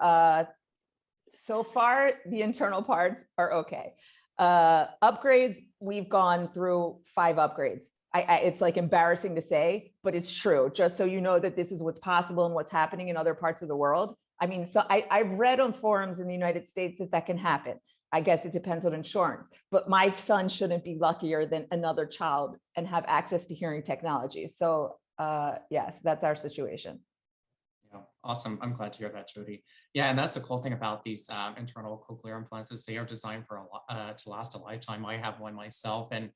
so far, the internal parts are okay. Upgrades, we've gone through 5 upgrades. It's like embarrassing to say, but it's true. Just so you know that this is what's possible and what's happening in other parts of the world. I mean, so I've read on forums in the United States that can happen. I guess it depends on insurance, but my son shouldn't be luckier than another child and have access to hearing technology. So yes, that's our situation. Yeah, awesome. I'm glad to hear that, Jody. Yeah, and that's the cool thing about these internal cochlear implants is they are designed for to last a lifetime. I have one myself, and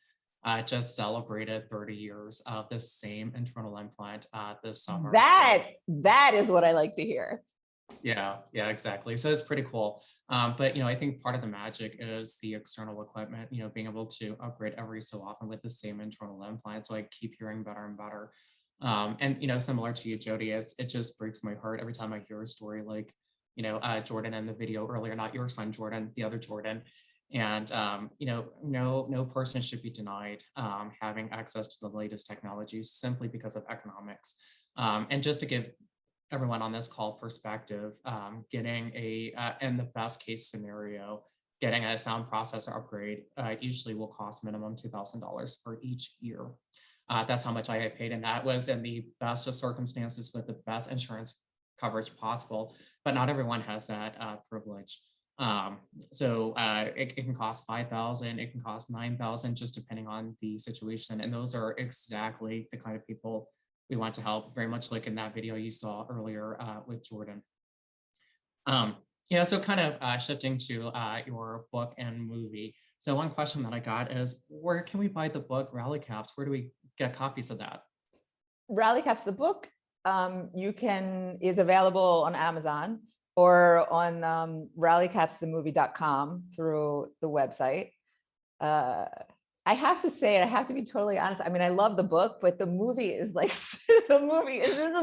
just celebrated 30 years of the same internal implant this summer. That is what I like to hear. Yeah, exactly. So it's pretty cool. But I think part of the magic is the external equipment, being able to upgrade every so often with the same internal implant. So I keep hearing better and better. And similar to you, Jody, it just breaks my heart every time I hear a story like, Jordan in the video earlier, not your son, Jordan, the other Jordan. And, no person should be denied having access to the latest technologies simply because of economics. And just to give everyone on this call perspective, getting in the best case scenario, getting a sound processor upgrade usually will cost minimum $2,000 for each year. That's how much I had paid. And that was in the best of circumstances with the best insurance coverage possible, but not everyone has that privilege. So it can cost $5,000, it can cost $9,000, just depending on the situation. And those are exactly the kind of people we want to help, very much like in that video you saw earlier with Jordan. So kind of shifting to your book and movie. So one question that I got is, where can we buy the book Rally Caps? Where do we get copies of that? Rally Caps, the book, is available on Amazon or on rallycapsthemovie.com through the website. I have to say, I have to be totally honest. I mean, I love the book, but the movie is like, this is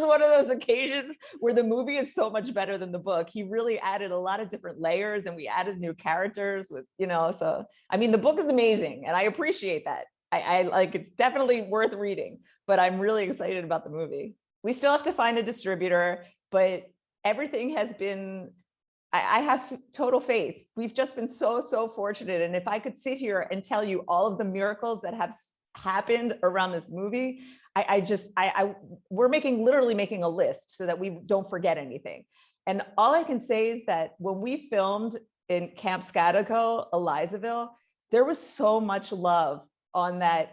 one of those occasions where the movie is so much better than the book. He really added a lot of different layers, and we added new characters with, so, I mean, the book is amazing and I appreciate that. I like, it's definitely worth reading, but I'm really excited about the movie. We still have to find a distributor, but everything has been, I have total faith. We've just been so fortunate. And if I could sit here and tell you all of the miracles that have happened around this movie, we're literally making a list so that we don't forget anything. And all I can say is that when we filmed in Camp Scatico, Elizaville, there was so much love at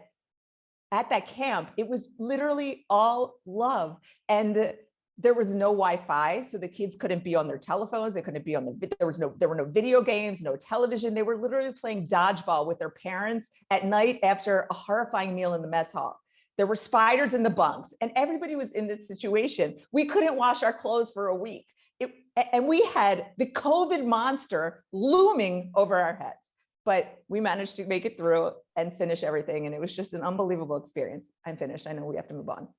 that camp. It was literally all love. And there was no Wi-Fi, so the kids couldn't be on their telephones. They couldn't be there were no video games, no television. They were literally playing dodgeball with their parents at night after a horrifying meal in the mess hall. There were spiders in the bunks, and everybody was in this situation. We couldn't wash our clothes for a week. And we had the COVID monster looming over our heads, but we managed to make it through and finish everything. And it was just an unbelievable experience. I'm finished. I know we have to move on.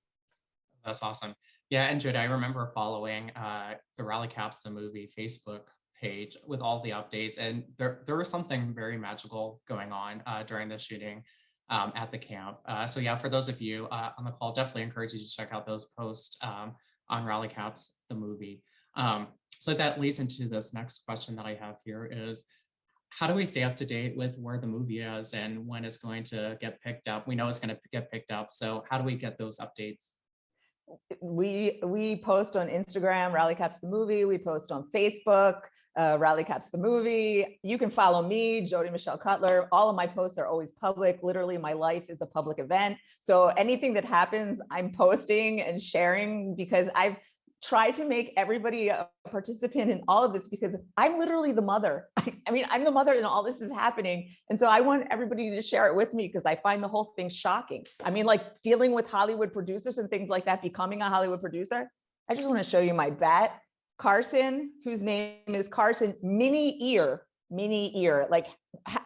That's awesome. Yeah, and Jody, I remember following the Rally Caps the movie Facebook page with all the updates, and there was something very magical going on during the shooting at the camp. So yeah, for those of you on the call, definitely encourage you to check out those posts on Rally Caps the movie. So that leads into this next question that I have here is, how do we stay up to date with where the movie is and when it's going to get picked up? We know it's going to get picked up, so how do we get those updates? We post on Instagram, Rally Caps the movie. We post on Facebook, Rally Caps the movie. You can follow me, Jody Michelle Cutler. All of my posts are always public. Literally, my life is a public event. So anything that happens, I'm posting and sharing, because I've tried to make everybody a participant in all of this, because I'm literally the mother. I mean, I'm the mother and all this is happening. And so I want everybody to share it with me, because I find the whole thing shocking. I mean, like dealing with Hollywood producers and things like that, becoming a Hollywood producer. I just want to show you my bat. Carson, whose name is Carson, mini ear. Like,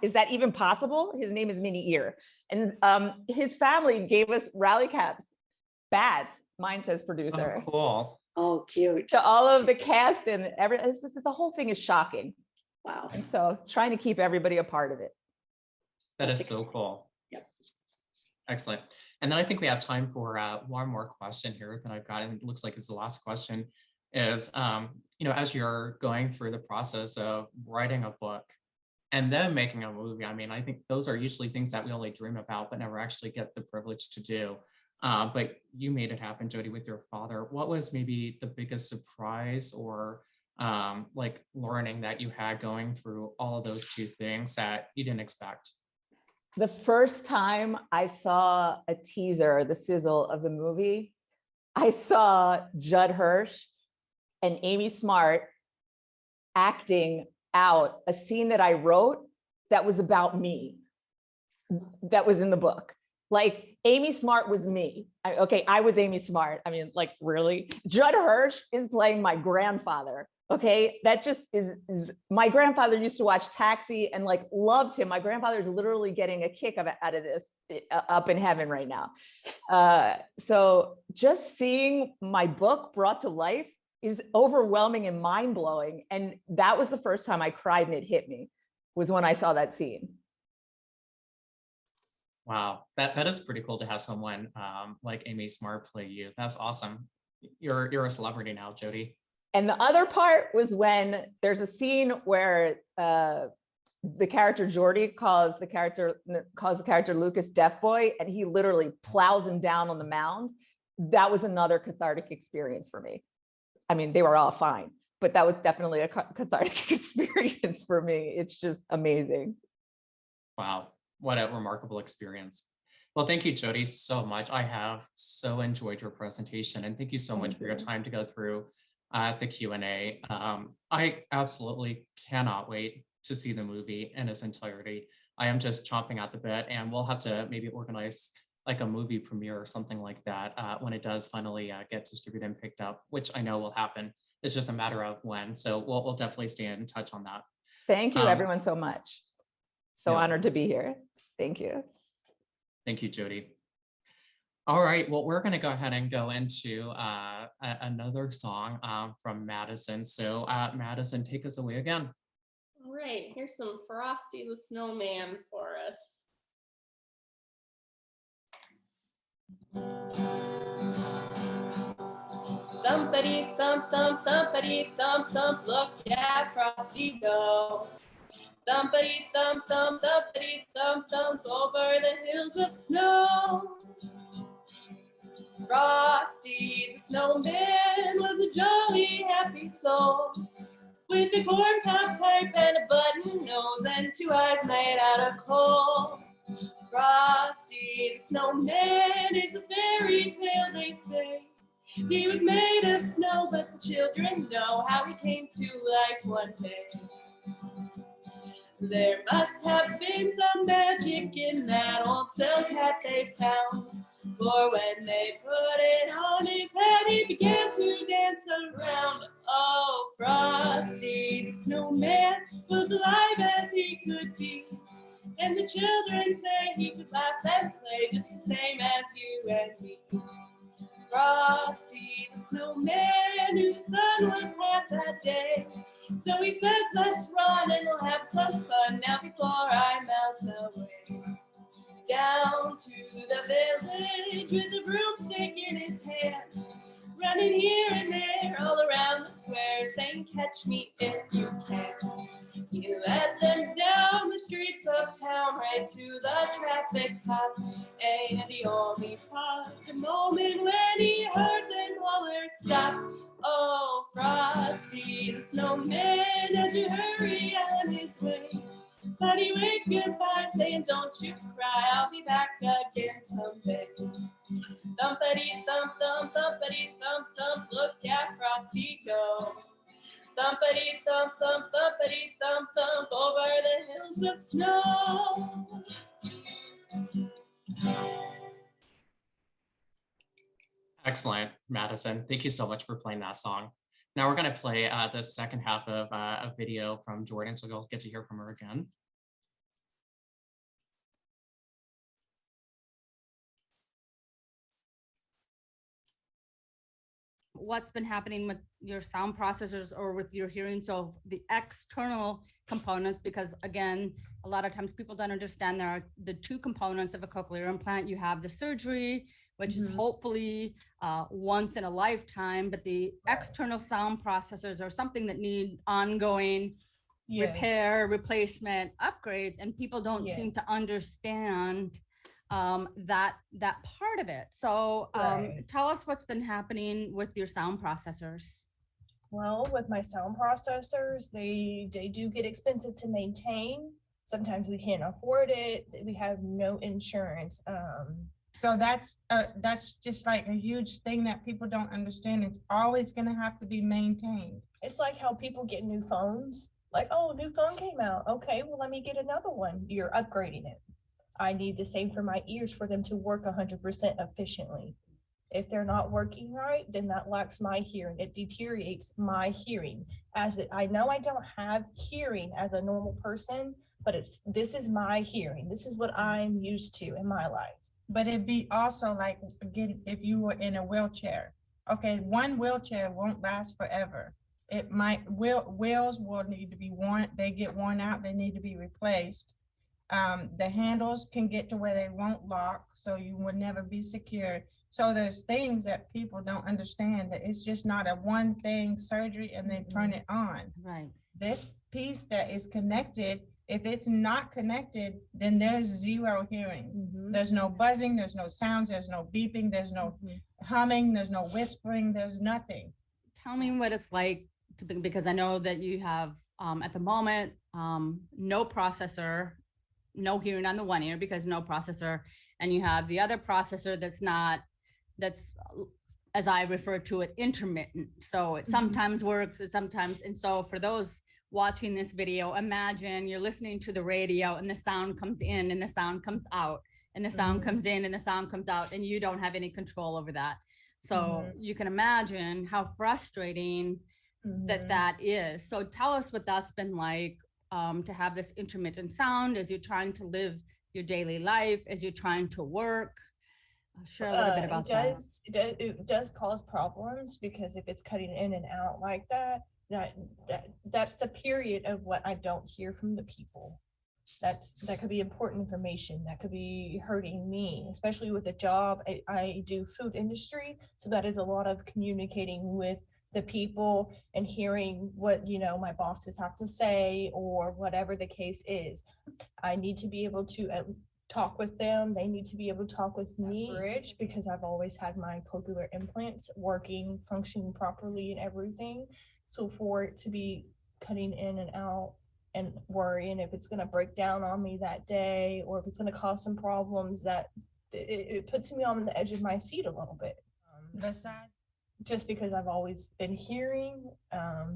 is that even possible? His name is Mini Ear. And his family gave us Rally Caps bats. Mine says producer. Oh, cool. Oh, cute. To all of the cast and the whole thing is shocking. Wow. And so trying to keep everybody a part of it. That is so cool. Yep. Excellent. And then I think we have time for one more question here that I've got, and it looks like it's the last question, is, you know, as you're going through the process of writing a book and then making a movie, I mean, I think those are usually things that we only dream about, but never actually get the privilege to do. But you made it happen, Jody, with your father. What was maybe the biggest surprise or like learning that you had going through all of those two things that you didn't expect? The first time I saw a teaser, the sizzle of the movie, I saw Judd Hirsch and Amy Smart acting out a scene that I wrote that was about me, that was in the book. Like, Amy Smart was me. I was Amy Smart. I mean, like, really? Judd Hirsch is playing my grandfather. Okay, that just is my grandfather used to watch Taxi and like loved him. My grandfather is literally getting a kick out of this up in heaven right now. So just seeing my book brought to life is overwhelming and mind blowing. And that was the first time I cried and it hit me, was when I saw that scene. Wow, that is pretty cool to have someone like Amy Smart play you. That's awesome. You're a celebrity now, Jody. And the other part was when there's a scene where the character Jordy calls the character Lucas Deaf Boy, and he literally plows him down on the mound. That was another cathartic experience for me. I mean, they were all fine, but that was definitely a cathartic experience for me. It's just amazing. Wow, what a remarkable experience. Well, thank you, Jody, so much. I have so enjoyed your presentation, and thank you so much for your time to go through the Q&A. I absolutely cannot wait to see the movie in its entirety. I am just chomping at the bit, and we'll have to maybe organize like a movie premiere or something like that when it does finally get distributed and picked up, which I know will happen. It's just a matter of when. So we'll definitely stay in touch on that. Thank you, everyone, so much. So yeah. Honored to be here. Thank you. Thank you, Jody. All right, well, we're going to go ahead and go into another song from Madison. So Madison, take us away again. All right, here's some Frosty the Snowman for us. Thumpity thump thump, thumpity thump thump, look at Frosty go. Thumpity thump thump, thumpity thump thump, over the hills of snow. Frosty the Snowman was a jolly happy soul, with a corncob pipe and a button nose and 2 eyes made out of coal. Frosty the Snowman is a fairy tale, they say. He was made of snow, but the children know how he came to life one day. There must have been some magic in that old silk hat they found, for when they put it on his head, he began to dance around. Oh, Frosty the Snowman was alive as he could be, and the children say he could laugh and play just the same as you and me. Frosty the snowman knew the sun was hot that day. So he said, let's run and we'll have some fun now before I melt away. Down to the village with a broomstick in his hand, running here and there all around the square, saying, catch me if you can. He led them down the streets of town right to the traffic cop, and he only paused a moment when he heard them holler, stop. Oh, Frosty the snowman had to hurry on his way. But he waved goodbye, saying, don't you cry, I'll be back again someday. Thumpity thump thump, thumpity thump thump, look at Frosty go. Thumpity thump thump, thumpity thump thump, over the hills of snow. Excellent, Madison. Thank you so much for playing that song. Now we're going to play the second half of a video from Jordan, so you'll get to hear from her again. What's been happening with your sound processors or with your hearing. So the external components, because again, a lot of times people don't understand there are the two components of a cochlear implant. You have the surgery, which is hopefully once in a lifetime, but the external sound processors are something that need ongoing repair, replacement, upgrades, and people don't seem to understand that part of it. So tell us what's been happening with your sound processors. Well, with my sound processors, they do get expensive to maintain. Sometimes we can't afford it. We have no insurance. So that's just like a huge thing that people don't understand. It's always going to have to be maintained. It's like how people get new phones. Like, oh, new phone came out. Okay, well, let me get another one. You're upgrading it. I need the same for my ears for them to work 100% efficiently. If they're not working right, then that lacks my hearing. It deteriorates my hearing. I know I don't have hearing as a normal person, but this is my hearing. This is what I'm used to in my life. But it'd be also like, again, if you were in a wheelchair. Okay, one wheelchair won't last forever. It might, wheels will need to be worn, they get worn out, they need to be replaced. The handles can get to where they won't lock, so you will never be secure. So there's things that people don't understand, that it's just not a one thing surgery and then turn it on. Right. This piece that is connected, if it's not connected, then there's zero hearing. There's no buzzing, there's no sounds, there's no beeping, there's no humming, there's no whispering, there's nothing. Tell me what it's like to be, because I know that you have at the moment no processor, no hearing on the one ear because no processor, and you have the other processor that's as I refer to it, intermittent. So it sometimes works, it sometimes, and so for those watching this video, imagine you're listening to the radio and the sound comes in and the sound comes out and the sound comes in and the sound comes out, and you don't have any control over that. So you can imagine how frustrating that is. So tell us what that's been like to have this intermittent sound as you're trying to live your daily life, as you're trying to work. Share a little bit about that. It does cause problems, because if it's cutting in and out like that's a period of what I don't hear from the people. That could be important information that could be hurting me, especially with the job. I do food industry, so that is a lot of communicating with the people and hearing what my bosses have to say or whatever the case is. I need to be able to talk with them. They need to be able to talk with me, because I've always had my cochlear implants working, functioning properly and everything. So for it to be cutting in and out and worrying if it's going to break down on me that day or if it's going to cause some problems, that it puts me on the edge of my seat a little bit. Besides, just because I've always been hearing,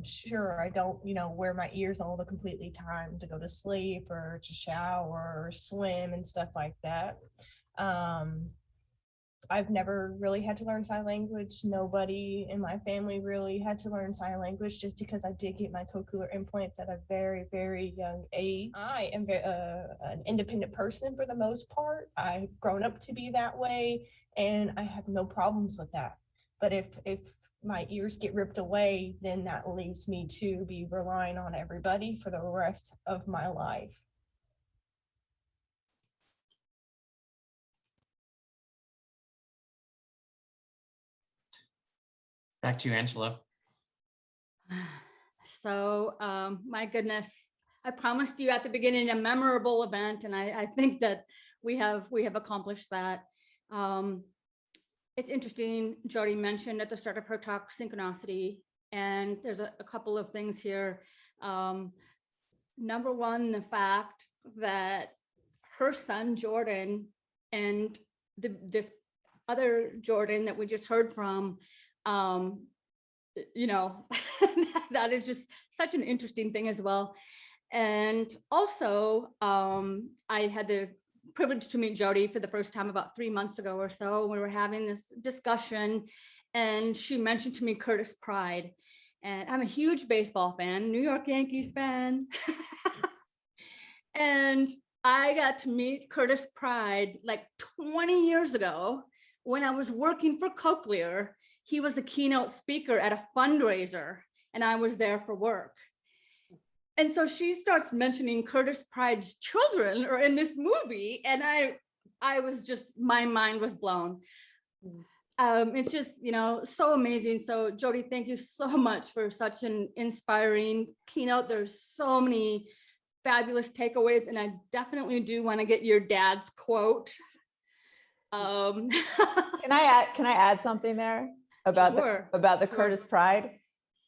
sure, I don't, wear my ears all the completely time to go to sleep or to shower or swim and stuff like that. I've never really had to learn sign language. Nobody in my family really had to learn sign language, just because I did get my cochlear implants at a very, very young age. I am an independent person for the most part. I've grown up to be that way, and I have no problems with that. But if my ears get ripped away, then that leaves me to be relying on everybody for the rest of my life. Back to you, Angela. So, my goodness, I promised you at the beginning a memorable event, and I think that we have accomplished that. It's interesting, Jody mentioned at the start of her talk synchronicity, and there's a couple of things here. Number one, the fact that her son Jordan and this other Jordan that we just heard from, you know, that is just such an interesting thing as well. And also, I had the privilege to meet Jody for the first time about 3 months ago or so. We were having this discussion, and she mentioned to me Curtis Pride. And I'm a huge baseball fan, New York Yankees fan. And I got to meet Curtis Pride like 20 years ago when I was working for Cochlear. He was a keynote speaker at a fundraiser, and I was there for work. And so she starts mentioning Curtis Pride's children are in this movie, and I was just, my mind was blown. It's just, you know, so amazing. So Jody, thank you so much for such an inspiring keynote. There's so many fabulous takeaways, and I definitely do want to get your dad's quote. Can I add something there about Sure. the Curtis Pride?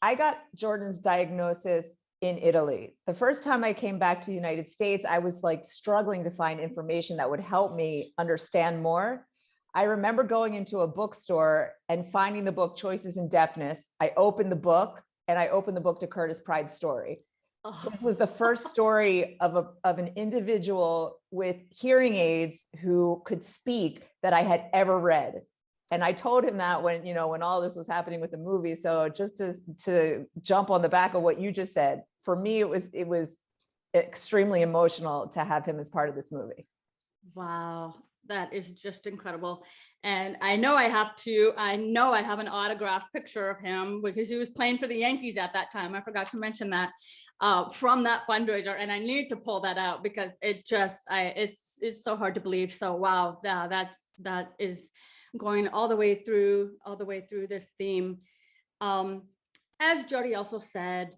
I got Jordan's diagnosis in Italy. The first time I came back to the United States, I was like struggling to find information that would help me understand more. I remember going into a bookstore and finding the book Choices in Deafness. I opened the book, and I opened the book to Curtis Pride's story. Oh. This was the first story of an individual with hearing aids who could speak that I had ever read. And I told him that when, you know, when all this was happening with the movie. So just to jump on the back of what you just said, for me, it was extremely emotional to have him as part of this movie. Wow, that is just incredible. And I know I have an autographed picture of him because he was playing for the Yankees at that time. I forgot to mention that, from that fundraiser, and I need to pull that out because it's so hard to believe. So wow, that is going all the way through this theme. As Jody also said,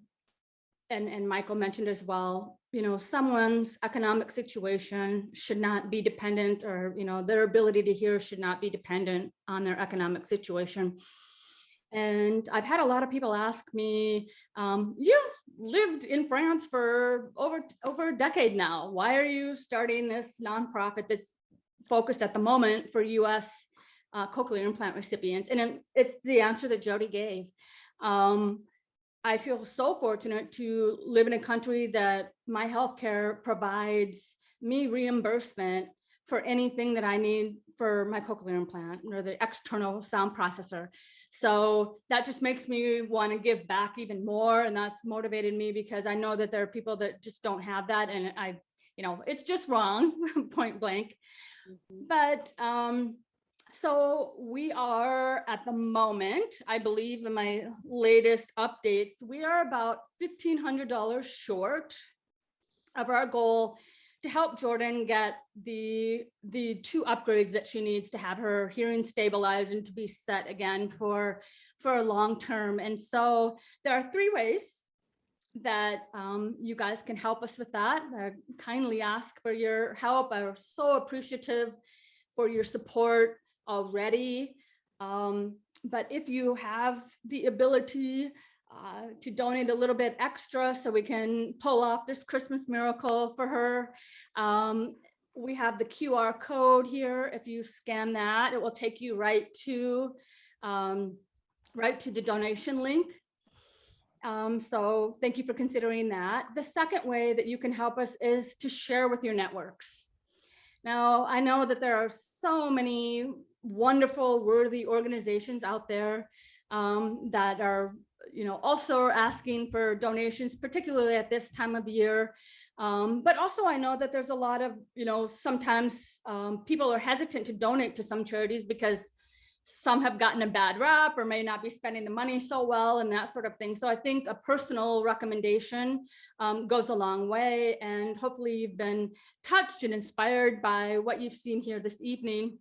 and Michael mentioned as well, you know, someone's economic situation should not be dependent, or, you know, their ability to hear should not be dependent on their economic situation. And I've had a lot of people ask me, you've lived in France for over a decade now. Why are you starting this nonprofit that's focused at the moment for US cochlear implant recipients? And it's the answer that Jody gave. I feel so fortunate to live in a country that my healthcare provides me reimbursement for anything that I need for my cochlear implant or the external sound processor. So that just makes me want to give back even more. And that's motivated me because I know that there are people that just don't have that. And you know, it's just wrong, point blank. Mm-hmm. But so we are at the moment, I believe in my latest updates, we are about $1,500 short of our goal to help Jordan get the 2 upgrades that she needs to have her hearing stabilized and to be set again for a long term. And so there are 3 ways that you guys can help us with that. I kindly ask for your help. I'm so appreciative for your support already. But if you have the ability to donate a little bit extra so we can pull off this Christmas miracle for her, we have the QR code here. If you scan that, it will take you right to the donation link. So thank you for considering that. The second way that you can help us is to share with your networks. Now, I know that there are so many wonderful, worthy organizations out there that are, you know, also asking for donations, particularly at this time of the year. But also I know that there's a lot of, you know, sometimes people are hesitant to donate to some charities because, some have gotten a bad rap or may not be spending the money so well and that sort of thing. So I think a personal recommendation goes a long way, and hopefully you've been touched and inspired by what you've seen here this evening.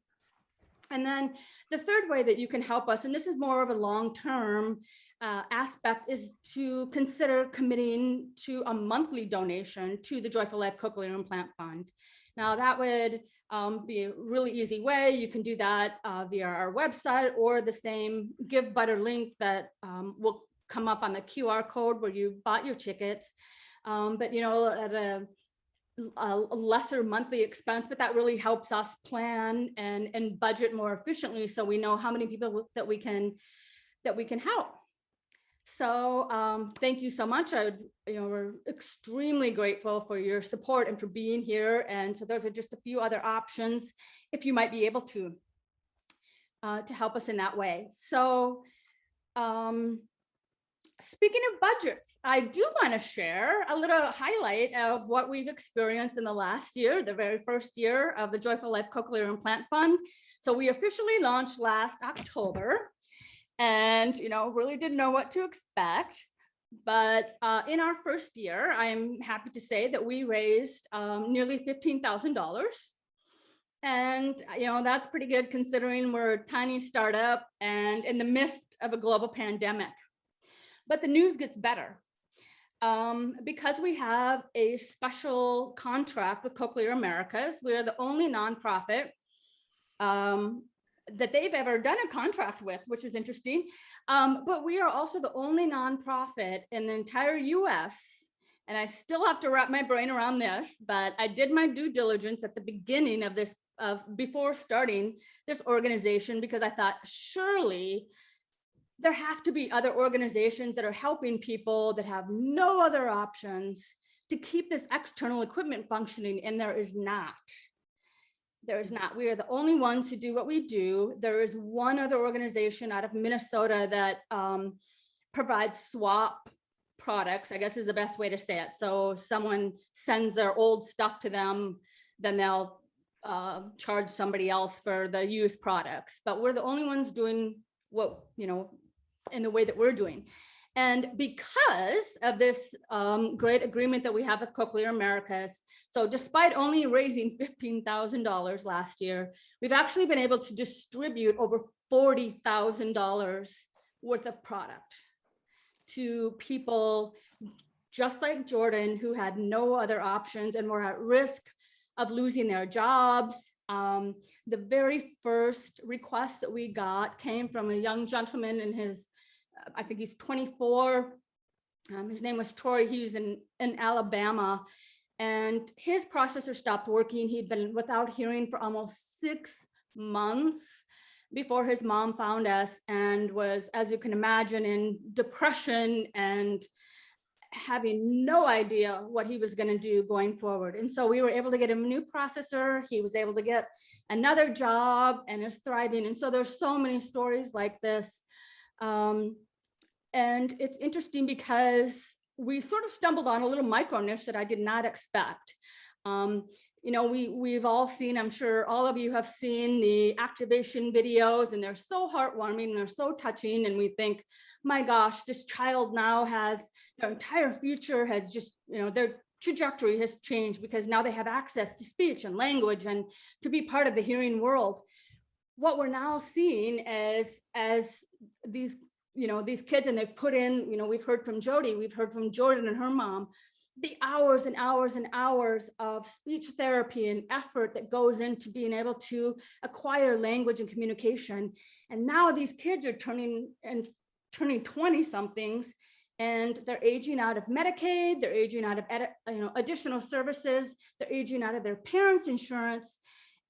And then the third way that you can help us, and this is more of a long-term aspect, is to consider committing to a monthly donation to the Joyful Life Cochlear Implant Fund. Now that would be a really easy way. You can do that via our website or the same Give Butter link that will come up on the QR code where you bought your tickets. But you know, at a lesser monthly expense, but that really helps us plan and budget more efficiently, so we know how many people that we can help. So thank you so much. We're extremely grateful for your support and for being here. And so those are just a few other options if you might be able to help us in that way. So speaking of budgets, I do want to share a little highlight of what we've experienced in the last year, the very first year of the Joyful Life Cochlear Implant Fund. So we officially launched last October, and really didn't know what to expect. But in our first year, I'm happy to say that we raised nearly $15,000. And that's pretty good considering we're a tiny startup and in the midst of a global pandemic. But the news gets better. Because we have a special contract with Cochlear Americas, we're the only nonprofit that they've ever done a contract with, which is interesting. But we are also the only nonprofit in the entire US, and I still have to wrap my brain around this, but I did my due diligence at the beginning of this, before starting this organization, because I thought surely there have to be other organizations that are helping people that have no other options to keep this external equipment functioning, and there is not. There is not. We are the only ones who do what we do. There is one other organization out of Minnesota that provides swap products, I guess is the best way to say it. So someone sends their old stuff to them, then they'll charge somebody else for the used products. But we're the only ones doing what, in the way that we're doing. And because of this great agreement that we have with Cochlear Americas, so despite only raising $15,000 last year, we've actually been able to distribute over $40,000 worth of product to people just like Jordan, who had no other options and were at risk of losing their jobs. The very first request that we got came from a young gentleman in his, I think he's 24. His name was Troy. He was in Alabama, and his processor stopped working. He'd been without hearing for almost 6 months before his mom found us, and was, as you can imagine, in depression and having no idea what he was going to do going forward. And so we were able to get him a new processor. He was able to get another job and is thriving. And so there's so many stories like this. And it's interesting because we sort of stumbled on a little micro niche that I did not expect. We've all seen, I'm sure all of you have seen the activation videos, and they're so heartwarming and they're so touching. And we think, my gosh, this child now has their entire future has just, their trajectory has changed because now they have access to speech and language and to be part of the hearing world. What we're now seeing is as these kids, and they've put in, we've heard from Jody, we've heard from Jordan and her mom, the hours and hours and hours of speech therapy and effort that goes into being able to acquire language and communication. And now these kids are turning 20 somethings, and they're aging out of Medicaid, they're aging out of additional services, they're aging out of their parents' insurance.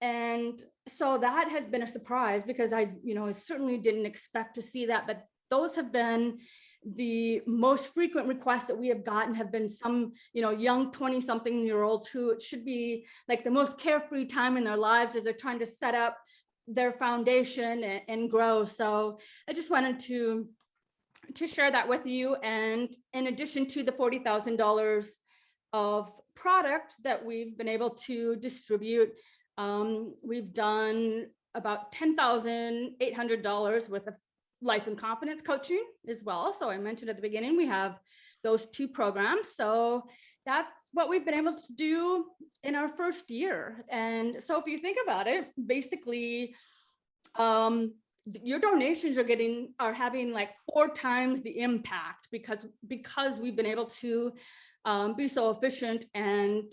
And so that has been a surprise, because I certainly didn't expect to see that, but those have been the most frequent requests that we have gotten, have been some, young 20-something-year-olds who it should be like the most carefree time in their lives as they're trying to set up their foundation and grow. So I just wanted to share that with you. And in addition to the $40,000 of product that we've been able to distribute, we've done about $10,800 worth of life and confidence coaching as well. So I mentioned at the beginning, we have those 2 programs. So that's what we've been able to do in our first year. And so if you think about it, basically, your donations are having like 4 times the impact because we've been able to be so efficient and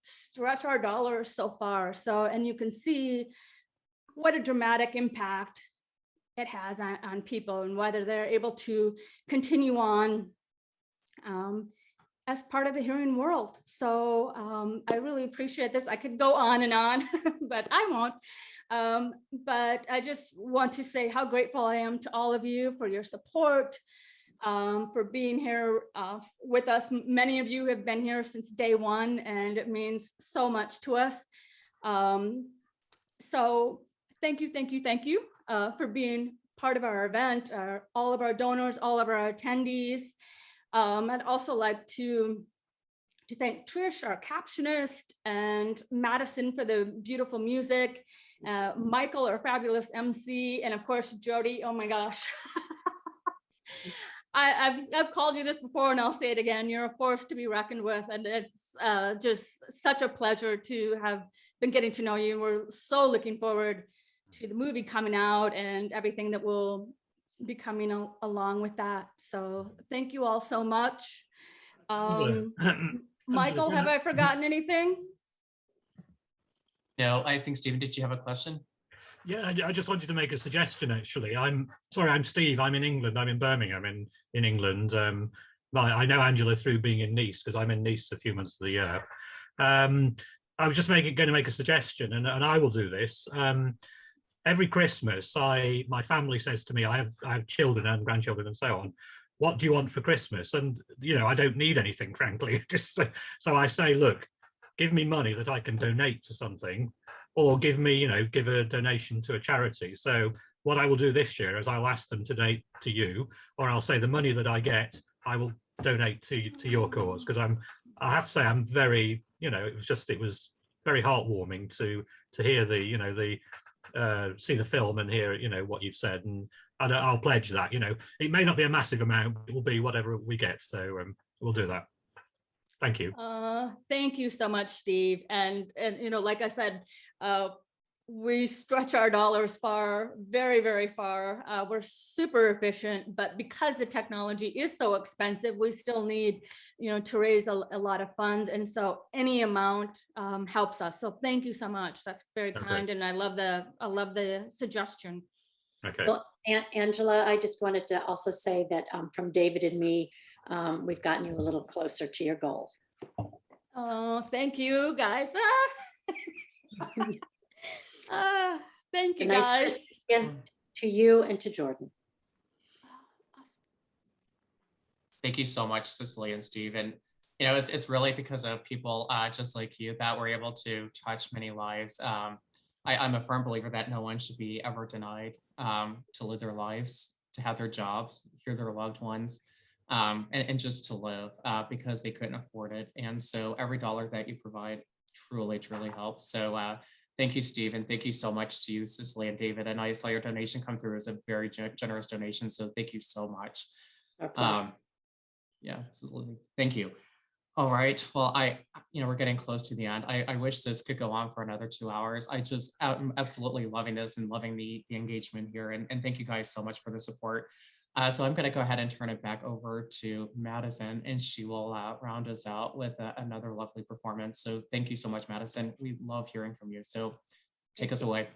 stretch our dollars so far. So, and you can see what a dramatic impact it has on people and whether they're able to continue on as part of the hearing world. So I really appreciate this. I could go on, but I won't. But I just want to say how grateful I am to all of you for your support, for being here with us. Many of you have been here since day one, and it means so much to us. So thank you for being part of our event, all of our donors, all of our attendees. I'd also like to thank Trish, our captionist, and Madison for the beautiful music, Michael, our fabulous MC, and of course, Jody, oh my gosh. I've called you this before and I'll say it again. You're a force to be reckoned with. And it's just such a pleasure to have been getting to know you. We're so looking forward to the movie coming out and everything that will be coming along with that. So thank you all so much. Michael, have I forgotten anything? No, I think, Stephen, did you have a question? Yeah, I just wanted to make a suggestion, actually. I'm Steve. I'm in England. I'm in Birmingham in England. I know Angela through being in Nice because I'm in Nice a few months of the year. I was just going to make a suggestion, and I will do this. Every Christmas, my family says to me, I have children and grandchildren and so on, what do you want for Christmas? And, I don't need anything, frankly. So I say, look, give me money that I can donate to something, or give a donation to a charity. So what I will do this year is I'll ask them to donate to you, or I'll say the money that I get, I will donate to your cause. Because I have to say, I'm very, it was very heartwarming to hear see the film and hear, what you've said. And I'll pledge that, it may not be a massive amount, it will be whatever we get. So we'll do that. Thank you. Thank you so much, Steve. And like I said, we stretch our dollars far, very, very far. We're super efficient, but because the technology is so expensive, we still need, to raise a lot of funds. And so any amount helps us. So thank you so much. That's very kind. And I love the suggestion. Okay. Well, Angela, I just wanted to also say that from David and me, we've gotten you a little closer to your goal. Oh, thank you, guys. Thank you, nice guys. To you and to Jordan. Thank you so much, Cicely and Steve. And it's really because of people just like you that we're able to touch many lives. I'm a firm believer that no one should be ever denied to live their lives, to have their jobs, hear their loved ones, and just to live because they couldn't afford it. And so every dollar that you provide truly, truly helps. So thank you, Steve, and thank you so much to you, Cicely and David. And I saw your donation come through as a very generous donation. So thank you so much. Our pleasure. Yeah, absolutely. Thank you. All right. Well, we're getting close to the end. I wish this could go on for another 2 hours. I'm absolutely loving this and loving the engagement here. And thank you guys so much for the support. So I'm going to go ahead and turn it back over to Madison, and she will round us out with another lovely performance. So thank you so much, Madison. We love hearing from you. So take us away.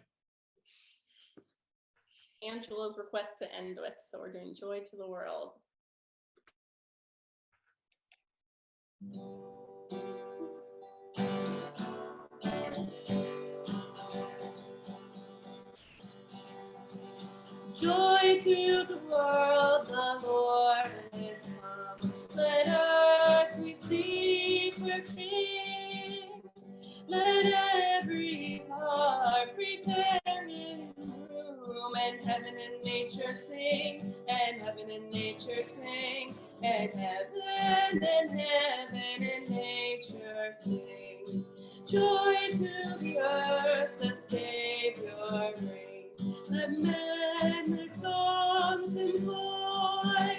Angela's request to end with, so we're doing Joy to the World. Joy to the world, the Lord is come. Let earth receive her King. Let every heart prepare his room, and heaven and nature sing, and heaven and nature sing, and heaven and nature sing. bring. Joy to the earth, the Savior bring. Let men their songs employ,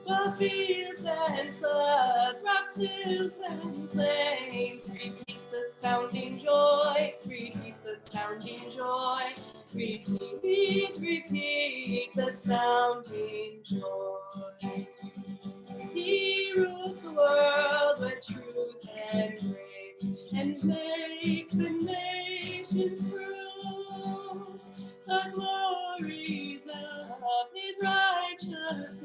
while fields and floods, rocks, hills, and plains repeat the sounding joy, repeat the sounding joy, repeat, repeat the sounding joy. He rules the world with truth and grace, and makes the nations prove the glories of his righteousness,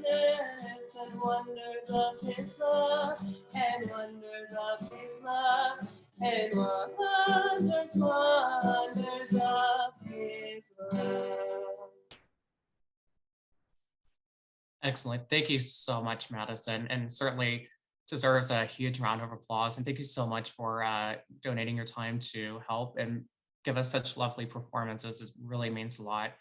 and wonders of his love, and wonders of his love, and wonders, wonders of his love. Excellent. Thank you so much, Madison, and certainly deserves a huge round of applause. And thank you so much for donating your time to help and give us such lovely performances. It really means a lot.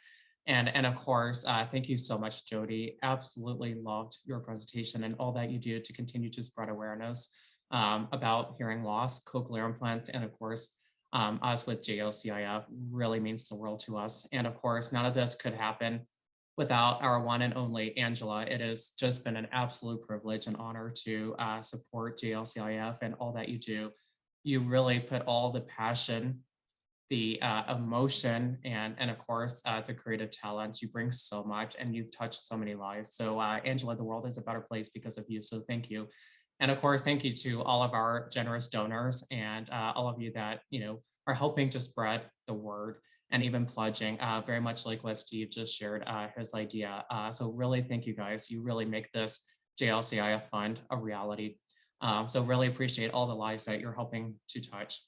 And of course, thank you so much, Jody. Absolutely loved your presentation and all that you do to continue to spread awareness about hearing loss, cochlear implants, and of course, us with JLCIF really means the world to us. And of course, none of this could happen without our one and only Angela. It has just been an absolute privilege and honor to support JLCIF and all that you do. You really put all the passion, the emotion, and of course, the creative talents. You bring so much and you've touched so many lives. So Angela, the world is a better place because of you. So thank you. And of course, thank you to all of our generous donors and all of you that, are helping to spread the word and even pledging, very much like what Steve just shared his idea. So really thank you guys. You really make this JLCIF fund a reality. So really appreciate all the lives that you're helping to touch.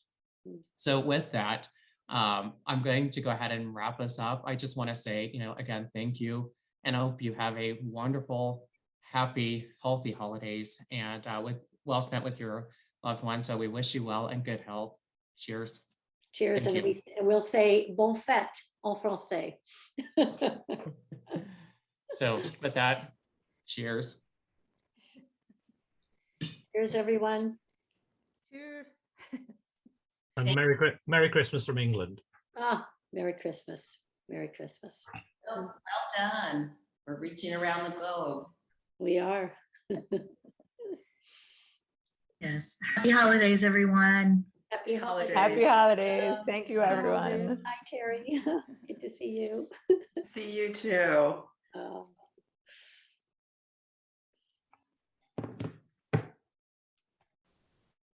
So with that, I'm going to go ahead and wrap us up. I just want to say, again, thank you. And I hope you have a wonderful, happy, healthy holidays and well spent with your loved ones. So we wish you well and good health. Cheers. Cheers, and we'll say bon fête en français. So with that, cheers. Cheers, everyone. Cheers. And Merry Christmas from England. Ah, Merry Christmas. Merry Christmas. Oh, well done. We're reaching around the globe. We are. Yes. Happy holidays, everyone. Happy holidays. Happy holidays. Thank you, everyone. Hi, Terry. Good to see you. See you too.